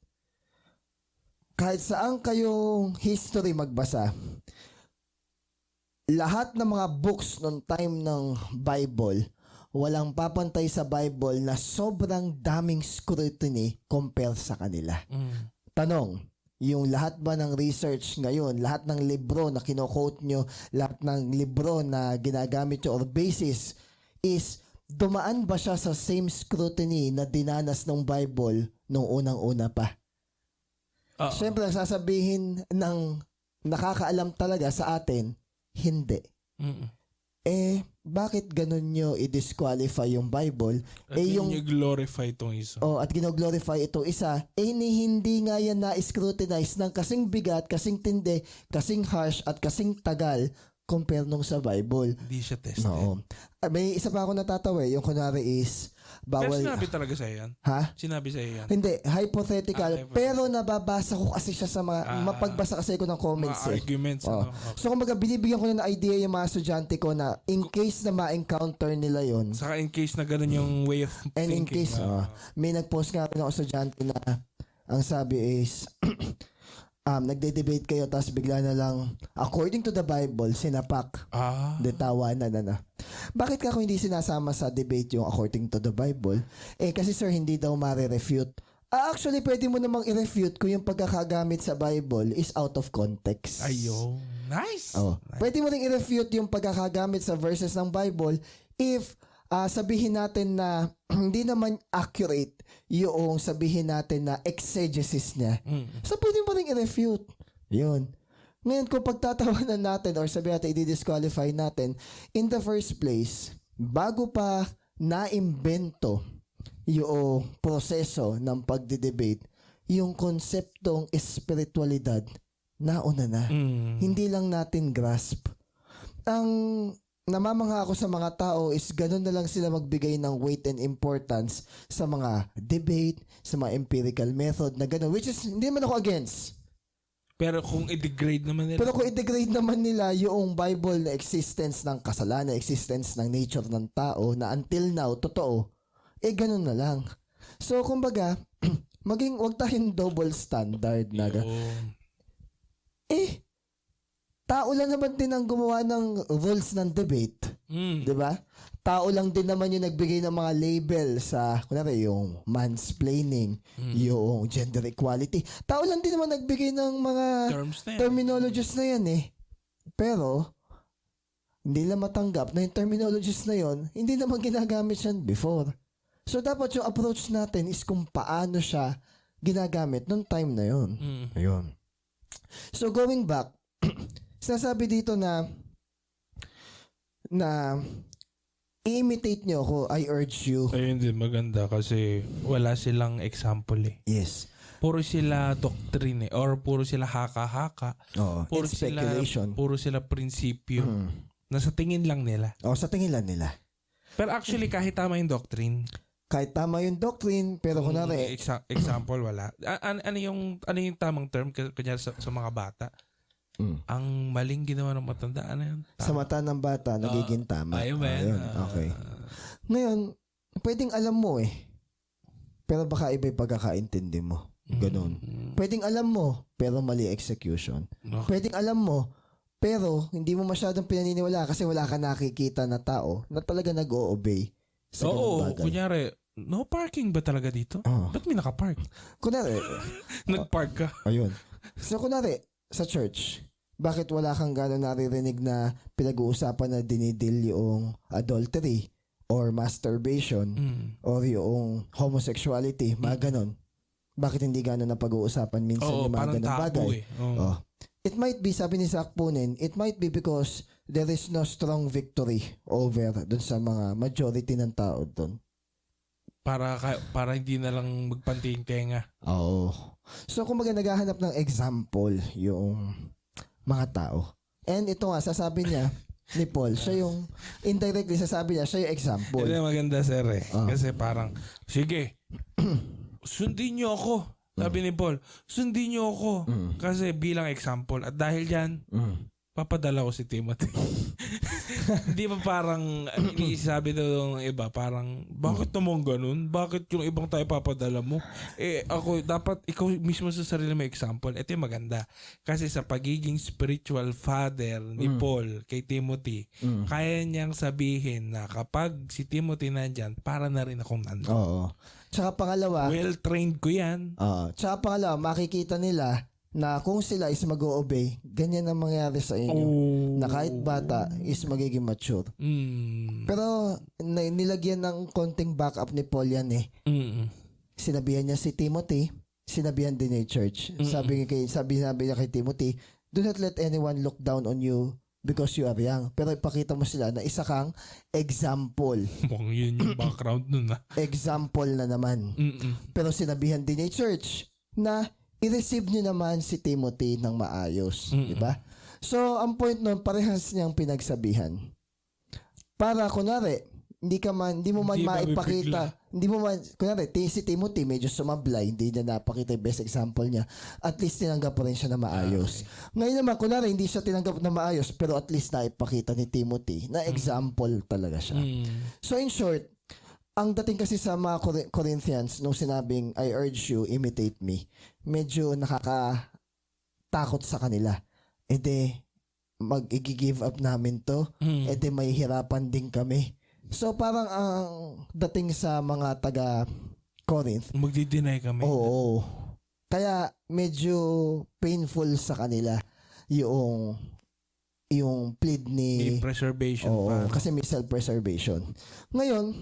Kahit saan kayong history magbasa, lahat ng mga books noong time ng Bible, walang papantay sa Bible na sobrang daming scrutiny compare sa kanila. Tanong, yung lahat ba ng research ngayon, lahat ng libro na kino-quote nyo, lahat ng libro na ginagamit nyo or basis is dumaan ba siya sa same scrutiny na dinanas ng Bible nung unang-una pa? Siyempre, sasabihin ng nakakaalam talaga sa atin, hindi. Bakit ganun nyo i-disqualify yung Bible? At yung glorify itong isa. At gino-glorify itong isa, hindi nga yan na-scrutinize ng kasing bigat, kasing tindi, kasing harsh, at kasing tagal compare nung sa Bible. Hindi siya tested. No. May isa pa ako natatawa yung kunwari is, Pero bawal... sinabi talaga sa'yo yan? Ha? Sinabi sa'yo yan? Hindi, hypothetical. Pero nababasa ko kasi siya sa mga, mapagbasa kasi ko ng comments mga arguments. Okay. So kumbaga, binibigyan ko na ng idea yung mga estudyante ko na in case na ma-encounter nila yon. Saka in case na ganun yung way of And thinking. in case, may nag-post nga rin ako estudyante na ang sabi is, nagde-debate kayo tapos bigla na lang, according to the Bible, sinapak. Tawanan na. Bakit ka kung hindi sinasama sa debate yung according to the Bible? Kasi sir, hindi daw mare-refute. Actually, pwede mo namang i-refute kung yung pagkakagamit sa Bible is out of context. Ayun. Nice. Nice. Pwede mo rin i-refute yung pagkakagamit sa verses ng Bible if sabihin natin na hindi naman accurate yung sabihin natin na exegesis niya. So, pwede mo rin i-refute. Yun. Ngayon, kung pagtatawanan natin or sabihin natin, i-disqualify natin, in the first place, bago pa naimbento yung proseso ng pagdidebate, yung konseptong espiritualidad, nauna na. Hindi lang natin grasp. Ang namamangha ako sa mga tao is ganun na lang sila magbigay ng weight and importance sa mga debate, sa mga empirical method na ganun. Which is, hindi naman ako against. Pero kung i-degrade naman nila. Pero kung i-degrade naman nila yung Bible na existence ng kasalanan, existence ng nature ng tao na until now, totoo, ganun na lang. So, kumbaga, wag tayong double standard na. Tao lang naman din ang gumawa ng rules ng debate. 'Di ba? Tao lang din naman yung nagbigay ng mga label sa, kunwari, yung mansplaining, yung gender equality. Tao lang din naman nagbigay ng mga terminologies na yan eh. Pero, hindi lang matanggap na yung terminologies na yon hindi naman ginagamit yan before. So, dapat yung approach natin is kung paano siya ginagamit nung time na yon. Ayun. So, going back, sinasabi dito na i-imitate nyo ako, I urge you. Ayun din, maganda kasi wala silang example eh. Yes. Puro sila doctrine eh, or puro sila haka-haka. Oo. Puro Speculation. Puro sila prinsipyo. Na sa tingin lang nila. Sa tingin lang nila. Pero actually, kahit tama yung doctrine. Kahit tama yung doctrine, pero kunwari... Example, wala. Ano yung tamang term, kanya sa mga bata? Ang maling ginawa ng matanda, ano yun? Sa mata ng bata, nagiging tama. Ayun ba Ayun, okay. Ngayon, pwedeng alam mo eh. Pero baka iba yung pagkakaintindi mo. Ganon. Pwedeng alam mo, pero mali execution. Pwedeng alam mo, pero hindi mo masyadong pinaniniwala kasi wala ka nakikita na tao na talaga nag-o-obey sa ganung bagay. Kunyari, no parking ba talaga dito? Ba't may nakapark? Kunwari, nagpark ka. Ayun. So kunwari, sa church, bakit wala kang gano'n naririnig na pinag-uusapan na dinidil yung adultery or masturbation or yung homosexuality, mga gano'n? Bakit hindi gano'n na pag-uusapan minsan yung mga gano'ng bagay? It might be, sabi ni Zach Punin, it might be because there is no strong victory over dun sa mga majority ng tao dun. Para hindi na lang magpanting tenga. Oo. So, kumbaga naghahanap ng example yung mga tao. And ito nga, sasabi niya ni Paul, siya yung, indirectly sasabi niya, siya yung example. Ito maganda, sir eh. Kasi parang, sige, sundin niyo ako. Sabi ni Paul, sundin niyo ako. Kasi bilang example. At dahil dyan, papadala ko si Timothy. Hindi ba parang inisabi daw ng iba, parang bakit naman ganun? Bakit yung ibang tayo papadala mo? Ako, dapat ikaw mismo sa sarili mo example. Ito yung maganda. Kasi sa pagiging spiritual father ni Paul kay Timothy, kaya niyang sabihin na kapag si Timothy nandyan, para na rin akong nandun. Oo. Tsaka pangalawa, well-trained ko yan. Tsaka pangalawa, makikita nila na kung sila is mag-o-obey, ganyan ang mangyari sa inyo. Na kahit bata is magiging mature. Pero nilagyan ng konting backup ni Paul yan eh. Sinabihan niya si Timothy, sinabihan din ni church. Sabi niya kay Timothy, do not let anyone look down on you because you are young. Pero ipakita mo sila na isa kang example. Mukhang yun yung background nun ah. Example na naman. Pero sinabihan din ni church na i-receive niyo naman si Timothy ng maayos, di ba? So, ang point nun, parehas niyang pinagsabihan. Para kunwari, hindi mo man maipakita, kunwari, si Timothy medyo sumablay, hindi niya napakita yung best example niya, at least tinanggap pa rin siya na maayos. Ngayon naman, kunwari, hindi siya tinanggap na maayos, pero at least naipakita ni Timothy na example talaga siya. So, in short, ang dating kasi sa mga Corinthians, nung sinabing, I urge you, imitate me, medyo nakakatakot sa kanila. Mag-give up namin to, may hirapan din kami. So, parang ang dating sa mga taga-Corinth, magdi-deny kami. Oo. Kaya, medyo painful sa kanila yung plead ni... May preservation. Oo, kasi may self-preservation. Ngayon,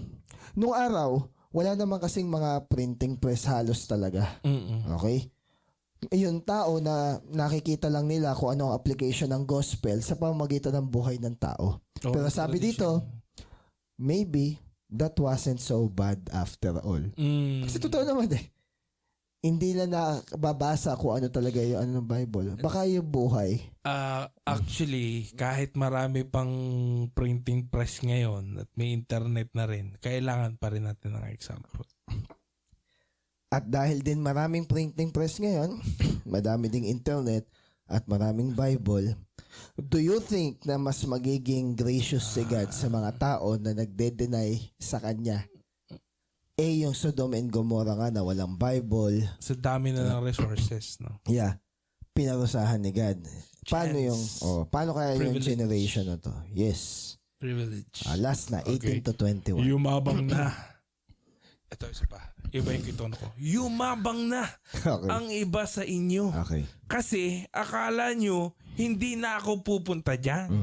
nung araw, wala naman kasing mga printing press halos talaga. Okay? Yung tao na nakikita lang nila kung ano ang application ng gospel sa pamamagitan ng buhay ng tao. Pero sabi dito, maybe that wasn't so bad after all. Kasi totoo naman hindi na nakababasa kung ano talaga yung ano ng Bible. Baka yung buhay. Actually, kahit marami pang printing press ngayon at may internet na rin, kailangan pa rin natin ng example. At dahil din maraming printing press ngayon, madami ding internet, at maraming Bible, do you think na mas magiging gracious si God sa mga tao na nagde-deny sa Kanya? Yung Sodom and Gomorrah nga na walang Bible. Sa dami na ng resources, no? Yeah. Pinarusahan ni God. Paano paano kaya yung Privilege. generation na to? Yes. Privilege. Last na, 18 to 21. Yumabang na. Ito, isa pa. Iba yung kitono ko. Yumabang na Okay. ang iba sa inyo. Okay. Kasi akala nyo, hindi na ako pupunta dyan.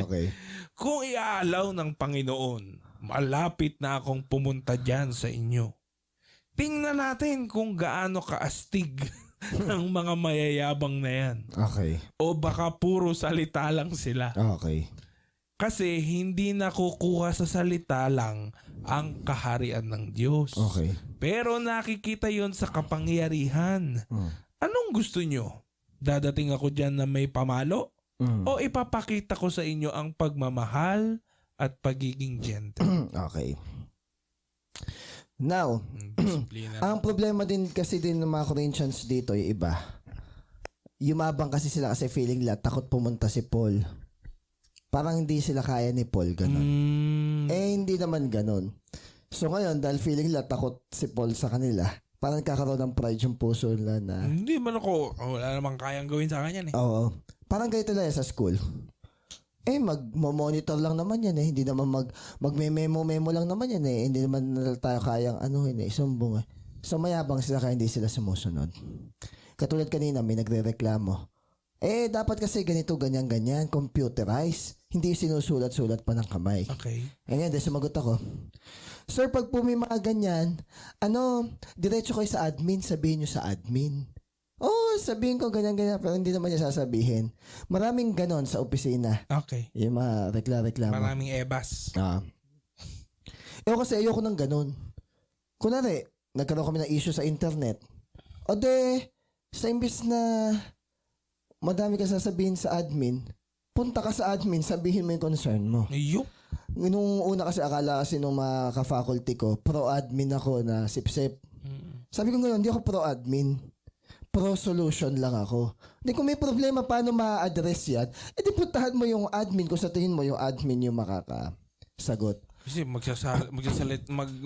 Okay. Kung iaalaw ng Panginoon, malapit na akong pumunta dyan sa inyo. Tingnan natin kung gaano kaastig ng mga mayayabang na yan. Okay. O baka puro salita lang sila. Okay. Kasi hindi nakukuha sa salita lang ang kaharian ng Diyos. Okay. Pero nakikita yon sa kapangyarihan. Anong gusto nyo? Dadating ako dyan na may pamalo? O ipapakita ko sa inyo ang pagmamahal at pagiging gentle? Okay. Now, Disiplina. ang problema din kasi din ng mga Corinthians dito, yung iba. Yumabang kasi sila kasi feeling nila takot pumunta si Paul. Parang hindi sila kaya ni Paul, ganun. Hindi naman ganun. So ngayon, dahil feeling nila takot si Paul sa kanila, parang kakaroon ng pride yung puso nila na... Hindi man ako, wala namang kayang gawin sa kanya eh. Oo. Parang ganito lang sa school. Mag-monitor lang naman yan eh. Hindi naman magme-memo lang naman yan eh. Hindi naman tayo kayang isumbong eh. So mayabang sila kaya hindi sila sumusunod. Katulad kanina may nagre-reklamo. Dapat kasi ganito, ganyan, computerized. Hindi sinusulat-sulat pa ng kamay. Okay. Ngayon, sumagot ako. Sir, pag po may mga ganyan, diretso kayo sa admin, sabihin nyo sa admin. Sabihin ko ganyan, pero hindi naman niya sasabihin. Maraming ganon sa opisina. Okay. Yung mga reklamo. Maraming ebas. Kasi ayoko ng ganon. Kunwari, nagkaroon kami ng issue sa internet. Sa imbis na madami ka sasabihin sa admin, punta ka sa admin, sabihin mo yung concern mo. Yup. Nung una kasi akala kasi nung mga ka-faculty ko, pro-admin ako na sip-sip. Sabi ko ngayon, hindi ako pro-admin. Pro-solution lang ako. Hindi, kung may problema, paano ma-address yan? Di puntahan mo yung admin kung sa tingin mo yung admin yung makakasagot. Kasi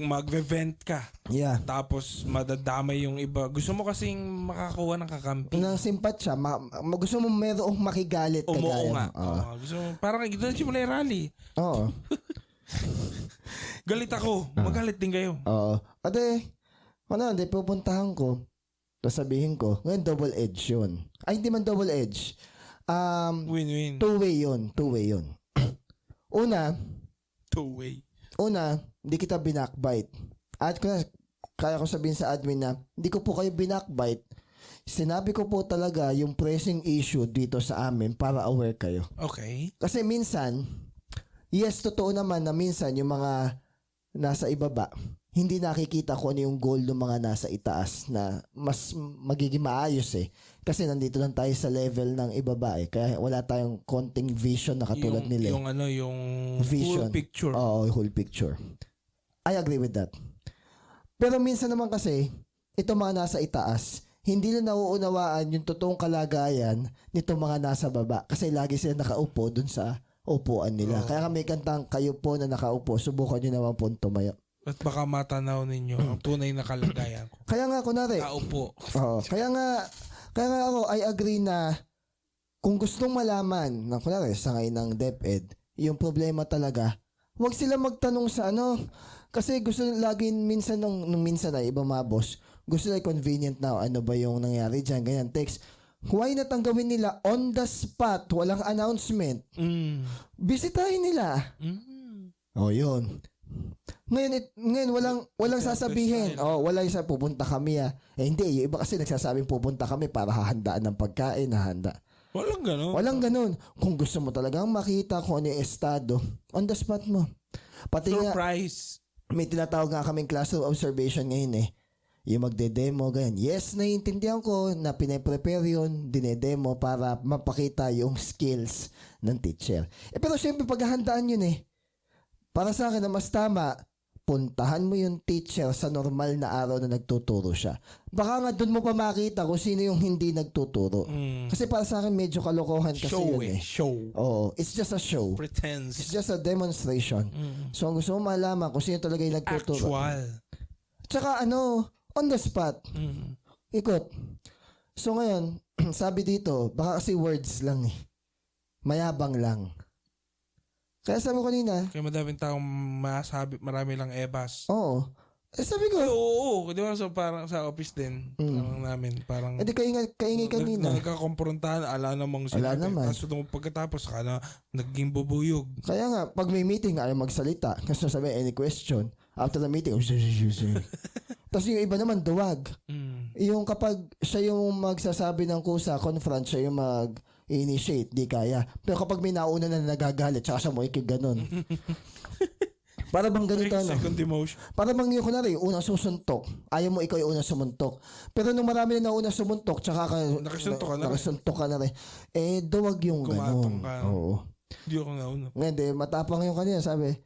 mag-vent ka. Yeah. Tapos madadamay yung iba. Gusto mo kasing makakuha ng kakampi. Nang simpat siya, gusto mo merong makigalit. Umuo nga. Gusto mo, parang ito mo na yung rally. Oo. Galit ako. Magalit din kayo. Oo. Pupuntahan ko. Tapos sabihin ko, ngayon double-edge yun. Ay, hindi man double-edge. Win-win. Two-way yun. Una, Two-way. hindi kita binakbite. At kaya ko sabihin sa admin na, hindi ko po kayo binakbite. Sinabi ko po talaga yung pressing issue dito sa amin para aware kayo. Okay. Kasi minsan, yes, totoo naman na minsan yung mga nasa ibaba, hindi nakikita kung ano yung goal ng mga nasa itaas na mas magiging maayos eh. Kasi nandito lang tayo sa level ng ibaba eh. Kaya wala tayong konting vision na katulad nila. Yung Vision. full picture. Oo, whole picture. I agree with that. Pero minsan naman kasi, itong mga nasa itaas, hindi na nauunawaan yung totoong kalagayan nitong mga nasa baba. Kasi lagi sila nakaupo dun sa upuan nila. Kaya may kantang kayo po na nakaupo, subukan nyo naman po tumayo. At baka matanaw ninyo ang tunay na kalagayan ko. Kaya nga, kunwari, Kaupo. kaya nga ako, I agree na kung gustong malaman, kunwari, sa ngayon ng DepEd, yung problema talaga, huwag sila magtanong sa kasi gusto lagi minsan nung minsan ay ibang mga boss, gusto nila convenient na ano ba yung nangyari dyan, ganyan, text. Why natanggawin nila on the spot, walang announcement? Bisitahin nila. Yun. Ngayon walang sasabihin. Wala yung pupunta kami . Hindi, yung iba kasi nagsasabing pupunta kami para hahandaan ng pagkain, hahanda. Walang ganun. Walang ganun. Kung gusto mo talagang makita kung ano yung estado, on the spot mo. Pati nga, Surprise. may tinatawag nga kaming classroom observation ngayon eh. Yung magde-demo, ganyan. Yes, naiintindihan ko na pinaprepare yun, dinedemo para mapakita yung skills ng teacher. Pero syempre, paghahandaan yun eh. Para sa akin na mas tama, puntahan mo yung teacher sa normal na araw na nagtuturo siya. Baka nga doon mo pa makita kung sino yung hindi nagtuturo. Kasi para sa akin, medyo kalokohan kasi Show yun eh. Show. Oo, it's just a show. Pretense. It's just a demonstration. So, ang gusto mo malaman kung sino talaga yung nagtuturo. Actual. Tsaka on the spot. Ikot. So ngayon, sabi dito, baka kasi words lang eh. Mayabang lang. Kaya sabi ko kanina, Kaya madaming taong masabi, marami lang ebas. oo. Sabi ko, Oo. Di ba? So parang sa office din. Parang namin. Parang edi kaingay kanina. nagkakomprontahan, ala namang Ala sinabi. naman. Tapos nung pagkatapos, saka naging bubuyog. Kaya nga, pag may meeting, ayaw magsalita. Kasi sabi, any question. After the meeting, tapos yung iba naman, duwag. Yung kapag siya yung magsasabi ng kusa, confront, siya yung mag-initiate, di kaya. Pero kapag may nauna na nagagalit, tsaka siya mo ganun. Para bang ganito, Second demotion. Para bang yung kunwari, unang susuntok. Ayaw mo ikaw yung unang sumuntok. Pero nung marami na unang sumuntok, tsaka nakasuntok ka na rin. Eh, duwag yung Kumatong ganun. ka. Oo. Hindi ako nauna. Ngayon, matapang yung kanina, sabi,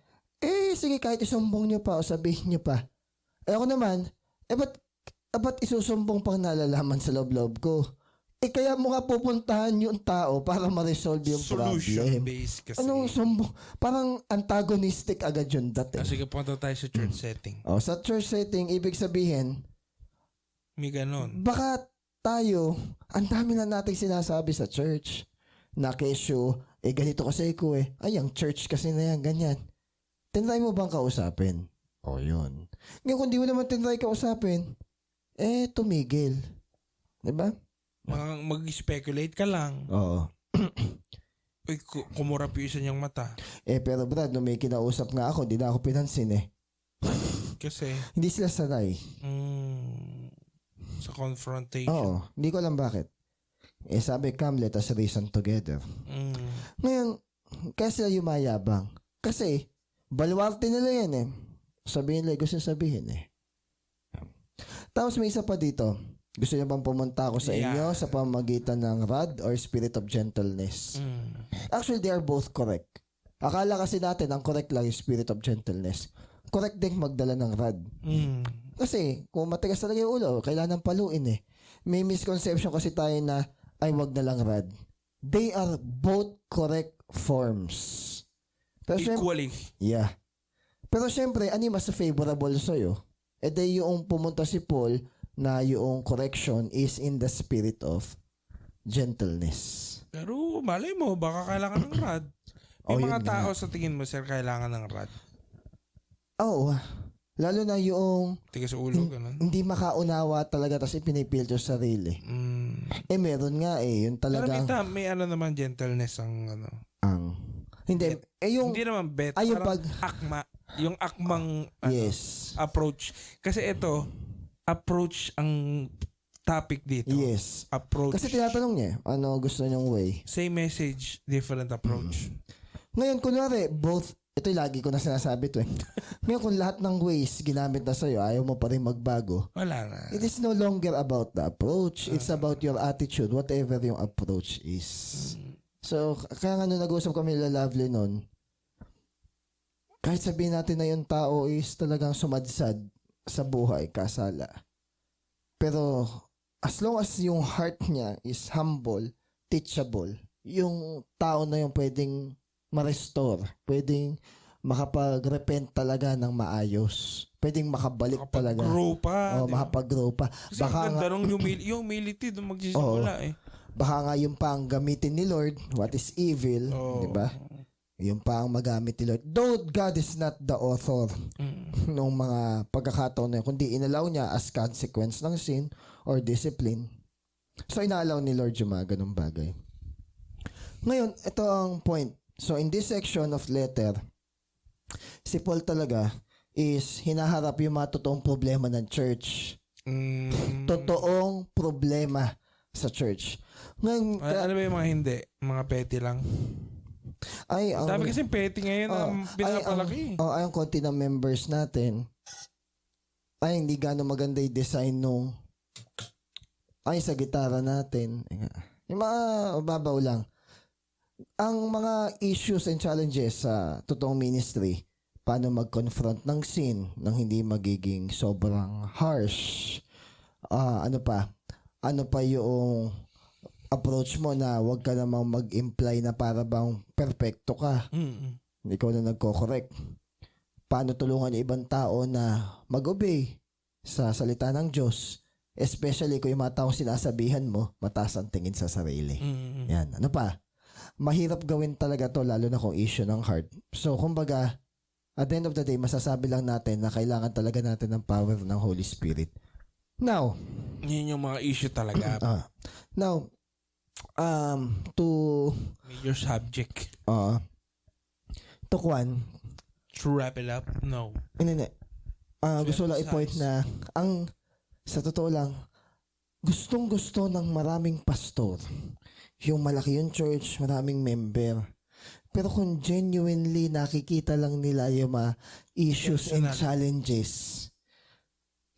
sige, kahit isumbong nyo pa o sabihin nyo pa. Ako naman, ba't isusumbong pang nalalaman sa loob-loob ko? Kaya mo nga pupuntahan yung tao para ma-resolve yung problem. Solution-based kasi. Anong sumbong? Parang antagonistic agad yung dating. Sige, punta tayo sa church setting. Sa church setting, ibig sabihin, May ganon. baka tayo, ang dami na nating sinasabi sa church na kesyo, ganito kasi ko ay, ang church kasi na yan, ganyan. Tinry mo bang kausapin? Yun. Ngayon, kung di mo naman tinry kausapin, tumigil. Diba? Mag-speculate ka lang. Oo. Uy, kumurap yung isa niyang mata. Pero Brad, nung may kinausap nga ako, di na ako pinansin Kasi, Hindi sila sanay. sa confrontation. Oo. Hindi ko alam bakit. Sabi, come, let us reason together. Ngayon, kaya sila yumayabang. Kasi, baluarte nila yan Sabihin nila, gusto sabihin Tapos may isa pa dito. Gusto niyo bang pumunta ako sa inyo sa pamamagitan ng rod or spirit of gentleness? Actually, they are both correct. Akala kasi natin ang correct lang yung spirit of gentleness. Correct din magdala ng rod. Kasi kung matigas talaga yung ulo, kailangan paluin May misconception kasi tayo na ay wag na lang rod. They are both correct forms. Pero Equally. yeah. Pero syempre, ano yung mas favorable sa'yo? Yung pumunta si Paul na yung correction is in the spirit of gentleness. Pero malay mo, baka kailangan ng rod. May Yun mga nga. tao sa tingin mo, sir, kailangan ng rod. Oo. Lalo na yung Tigas sa ulo, ganun. hindi makaunawa talaga tapos ipinipilter sa sarili. Meron nga yung Pero talagang may naman gentleness ang hindi. Yung hindi naman bet. yung Parang akma. Yung akmang yes. approach. Kasi ito, approach ang topic dito. Yes. Approach. Kasi tinatanong niya, ano gusto niyong way? Same message, different approach. Ngayon, kunwari, both, ito yung lagi ko na sinasabi Ngayon, kung lahat ng ways ginamit na sa'yo, ayaw mo pa rin magbago, Wala na. it is no longer about the approach. It's about your attitude, whatever yung approach is. So, kaya nga nung nag-usap kami nila Lovely nun, kahit sabihin natin na yung tao is talagang sumadsad sa buhay, kasala. Pero, as long as yung heart niya is humble, teachable, yung tao na yung pwedeng ma-restore, pwedeng makapag-repent talaga ng maayos. Pwedeng makabalik talaga. Makapag-grow pa. Makapag-grow pa. Kasi ang ganda nung yung humility doon magsisimula Baka nga yung pang gamitin ni Lord, what is evil, di ba? Yung pang magamit ni Lord. Though God is not the author ng mga pagkakataon na yun, kundi inalaw niya as consequence ng sin or discipline. So, inaalaw ni Lord yung mga ganung bagay. Ngayon, ito ang point. So, in this section of letter, si Paul talaga is hinaharap yung mga totoong problema ng church. Totoong problema sa church. Ngayon, ano ba yung mga hindi? Mga petty lang? Ay, ang, Dami kasi petty ngayon ang pinapalaki. ay, ang konti ng members natin, ay, hindi gano'ng maganda yung design nung, ay, sa gitara natin. Yung mga babaw lang. Ang mga issues and challenges sa totoong ministry, paano mag-confront ng sin nang hindi magiging sobrang harsh. Ano pa yung approach mo na wag ka namang mag-imply na para bang perfecto ka. Ikaw na nagko-correct. Paano tulungan yung ibang tao na mag-obey sa salita ng Diyos, especially kung yung mga taong sinasabihan mo mataas ang tingin sa sarili. Yan. Ano pa? Mahirap gawin talaga to, lalo na kung issue ng heart. So, kumbaga, at the end of the day, masasabi lang natin na kailangan talaga natin ng power ng Holy Spirit. Now, Yun yung mga issue talaga. now, to Major subject. to Kwan, To wrap it up, no. hindi. Gusto lang i-point na sa totoo lang, gustong-gusto ng maraming pastor yung malaki yung church, maraming member. Pero kung genuinely nakikita lang nila yung mga issues and challenges,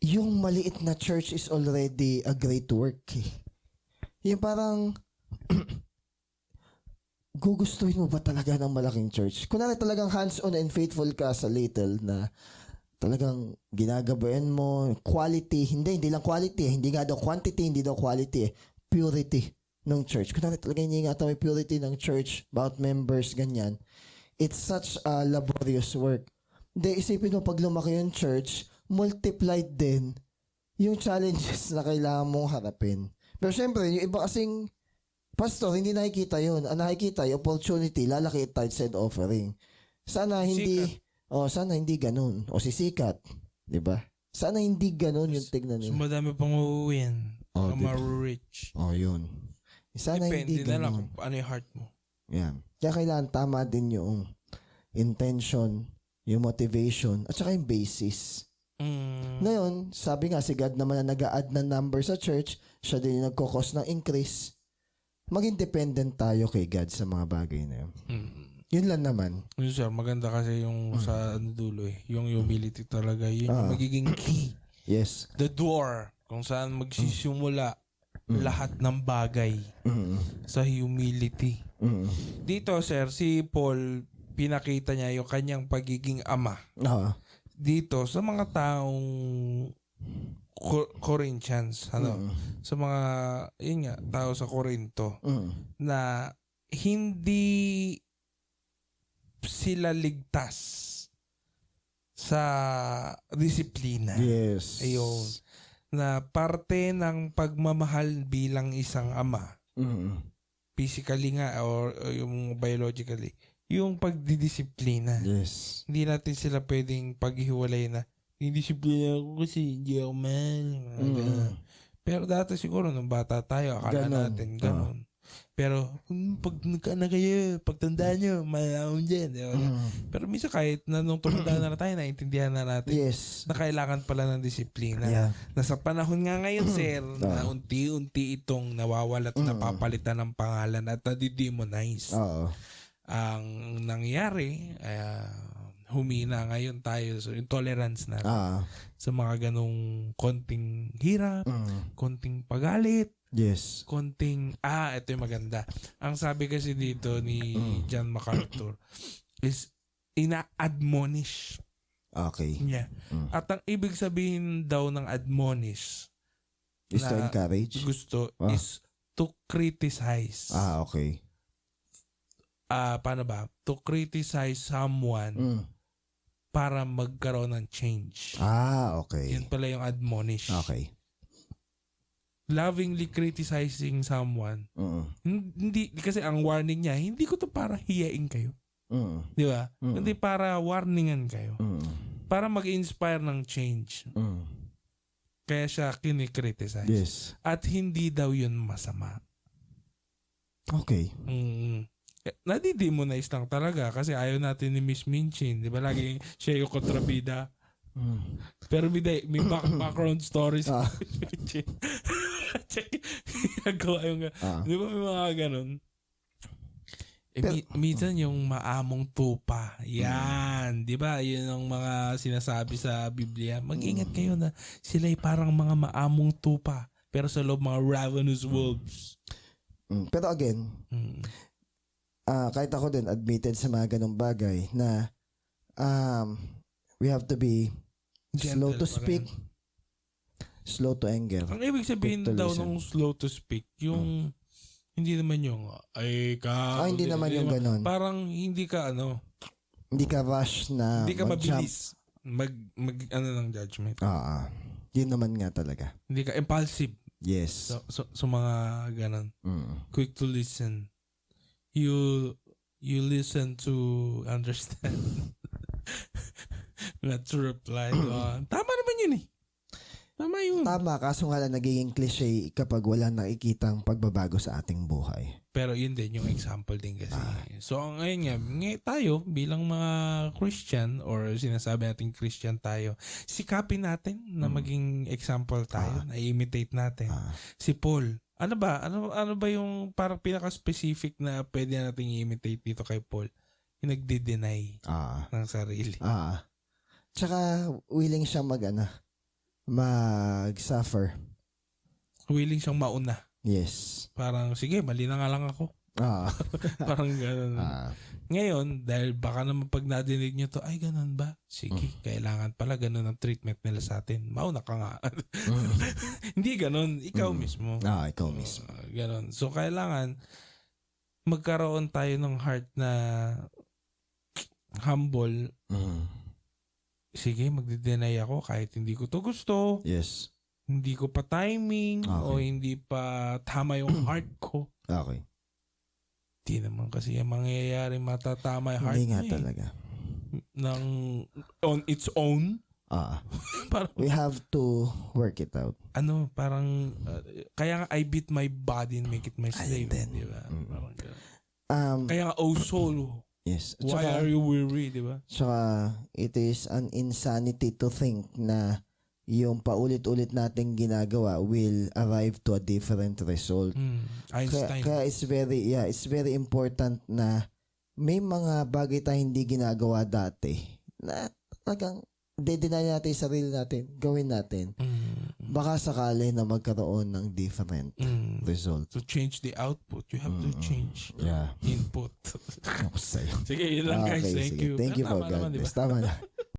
yung maliit na church is already a great work. Yung parang gugustuhin mo ba talaga ng malaking church? Kunwari talagang hands-on and faithful ka sa little na talagang ginagabayan mo, quality, hindi lang quality, hindi nga daw quantity, hindi daw quality, purity ng church. Kunwari talaga hindi nga daw purity ng church, about members, ganyan. It's such a laborious work. Hindi, isipin mo pag lumaki yung church, multiplied din yung challenges na kailangan mong harapin. Pero syempre, yung iba kasing pastor, hindi nakikita yun. Ang nakikita, yung opportunity, lalaki tithes and offering. Sana hindi, sana hindi ganun. O sisikat, di ba? Sana hindi ganun yung tignan nila. So, madami pang uuwian. Ma-rich. Yun. Sana Depende hindi na lang ganun. kung ano yung heart mo. Yan. Kaya kailangan tama din yung intention, yung motivation, at saka yung basis. Ngayon, sabi nga si God naman na nag-a-add ng number sa church, siya din yung nagkukos ng increase. Maging dependent tayo kay God sa mga bagay na yun. Yun lang naman. Yun sir, maganda kasi yung sa dulo yung humility talaga. Yun yung magiging key. Yes. The door kung saan magsisimula lahat ng bagay sa humility. Dito sir, si Paul, pinakita niya yung kanyang pagiging ama. Dito sa mga taong Corinthians, sa mga yun nga, tao sa Corinto na hindi sila ligtas sa disiplina. Yes. Ayun. Na parte ng pagmamahal bilang isang ama, physically nga or yung biologically, yung pagdidisiplina. Yes. Hindi natin sila pwedeng paghiwalay na disiplina ako kasi hindi ako mahal. Pero dati siguro nung bata tayo, akala natin ganun. Pero pag nagkana kayo, pagtandaan nyo, malalaman dyan. Pero minsan kahit na nung tumanda na tayo, naintindihan na natin na kailangan pala ng disiplina. Na sa panahon nga ngayon, sir, na unti-unti itong nawawala at napapalitan ng pangalan at nadidemonize. Ang nangyari, humina ngayon tayo sa intolerance na sa mga ganong konting hirap, konting pagalit, konting, ito yung maganda. Ang sabi kasi dito ni John MacArthur is ina-admonish. Okay. Yeah. At ang ibig sabihin daw ng admonish is to encourage? Gusto is to criticize. Okay. Paano ba? To criticize someone para magkaroon ng change. Okay. Yun pala yung admonish. Okay. Lovingly criticizing someone. Hindi kasi ang warning niya, hindi ko to para hiyain kayo. Di ba? Hindi para warningan kayo. Para mag-inspire ng change. Kaya siya kinikriticize. Yes. At hindi daw yun masama. Okay. Nadidemonize lang talaga kasi ayaw natin ni Miss Minchin. Di ba? Laging siya yung kontrabida. Pero may background stories. Ginagawa yung... Di ba may mga ganun? Minsan yung maamong tupa. Yan. Di ba? Yun ang mga sinasabi sa Biblia. Mag-ingat kayo na sila'y parang mga maamong tupa. Pero sa loob mga ravenous wolves. Pero again, kahit ako din admitted sa mga ganong bagay na we have to be slow Gentle to pa speak, slow to anger. Ang ibig sabihin quick to daw listen. ng slow to speak, yung hindi naman yung hindi naman yung ganon. Parang hindi ka Hindi ka rush na hindi ka mag-jump. mabilis mag ng judgment. Yun naman nga talaga. Hindi ka impulsive. Yes. So mga ganon. Quick to listen. You listen to understand. Not to reply. Tama naman yun eh. Tama yun. Tama, kaso nga lang nagiging cliche kapag wala nakikitang pagbabago sa ating buhay. Pero yun din yung example din kasi. So ngayon nga, tayo bilang mga Christian or sinasabi natin Christian tayo, sikapin natin na maging example tayo, na imitate natin. Si Paul, ano ba yung parang pinaka-specific na pwede nating i-imitate dito kay Paul? Yung nagde-deny ng sarili. Tsaka willing siyang mag-suffer. Willing siyang mauna. Yes. Parang, sige, mali na nga lang ako. Parang gano'n. Ngayon, dahil baka naman pag nadinig nyo to, ay gano'n ba? Sige, kailangan pala gano'n ang treatment nila sa atin. Mauna ka nga. Hindi gano'n. Ikaw mismo. Ikaw mismo. Gano'n. So, kailangan magkaroon tayo ng heart na humble. Sige, magde-deny ako kahit hindi ko to gusto. Yes. Hindi ko pa timing o hindi pa tama yung heart ko. Okay. Di naman kasi yung mangyayari matatama yung heart Hindi nga mo talaga. On its own. Parang, we have to work it out. Parang, kaya nga I beat my body and make it my slave. Di ba? Kaya nga, oh soul, yes. why are you weary? Di ba? Tsaka, it is an insanity to think na yung paulit-ulit nating ginagawa will arrive to a different result. Einstein. Kaya it's very important na may mga bagay tayong hindi ginagawa dati na talagang de-deny natin yung sarili natin, gawin natin. Baka sakali na magkaroon ng different result. To change the output, you have to change input. Ako sa'yo. Sige, yun lang guys. Thank you. Thank you for Tama God. naman, diba? Tama na.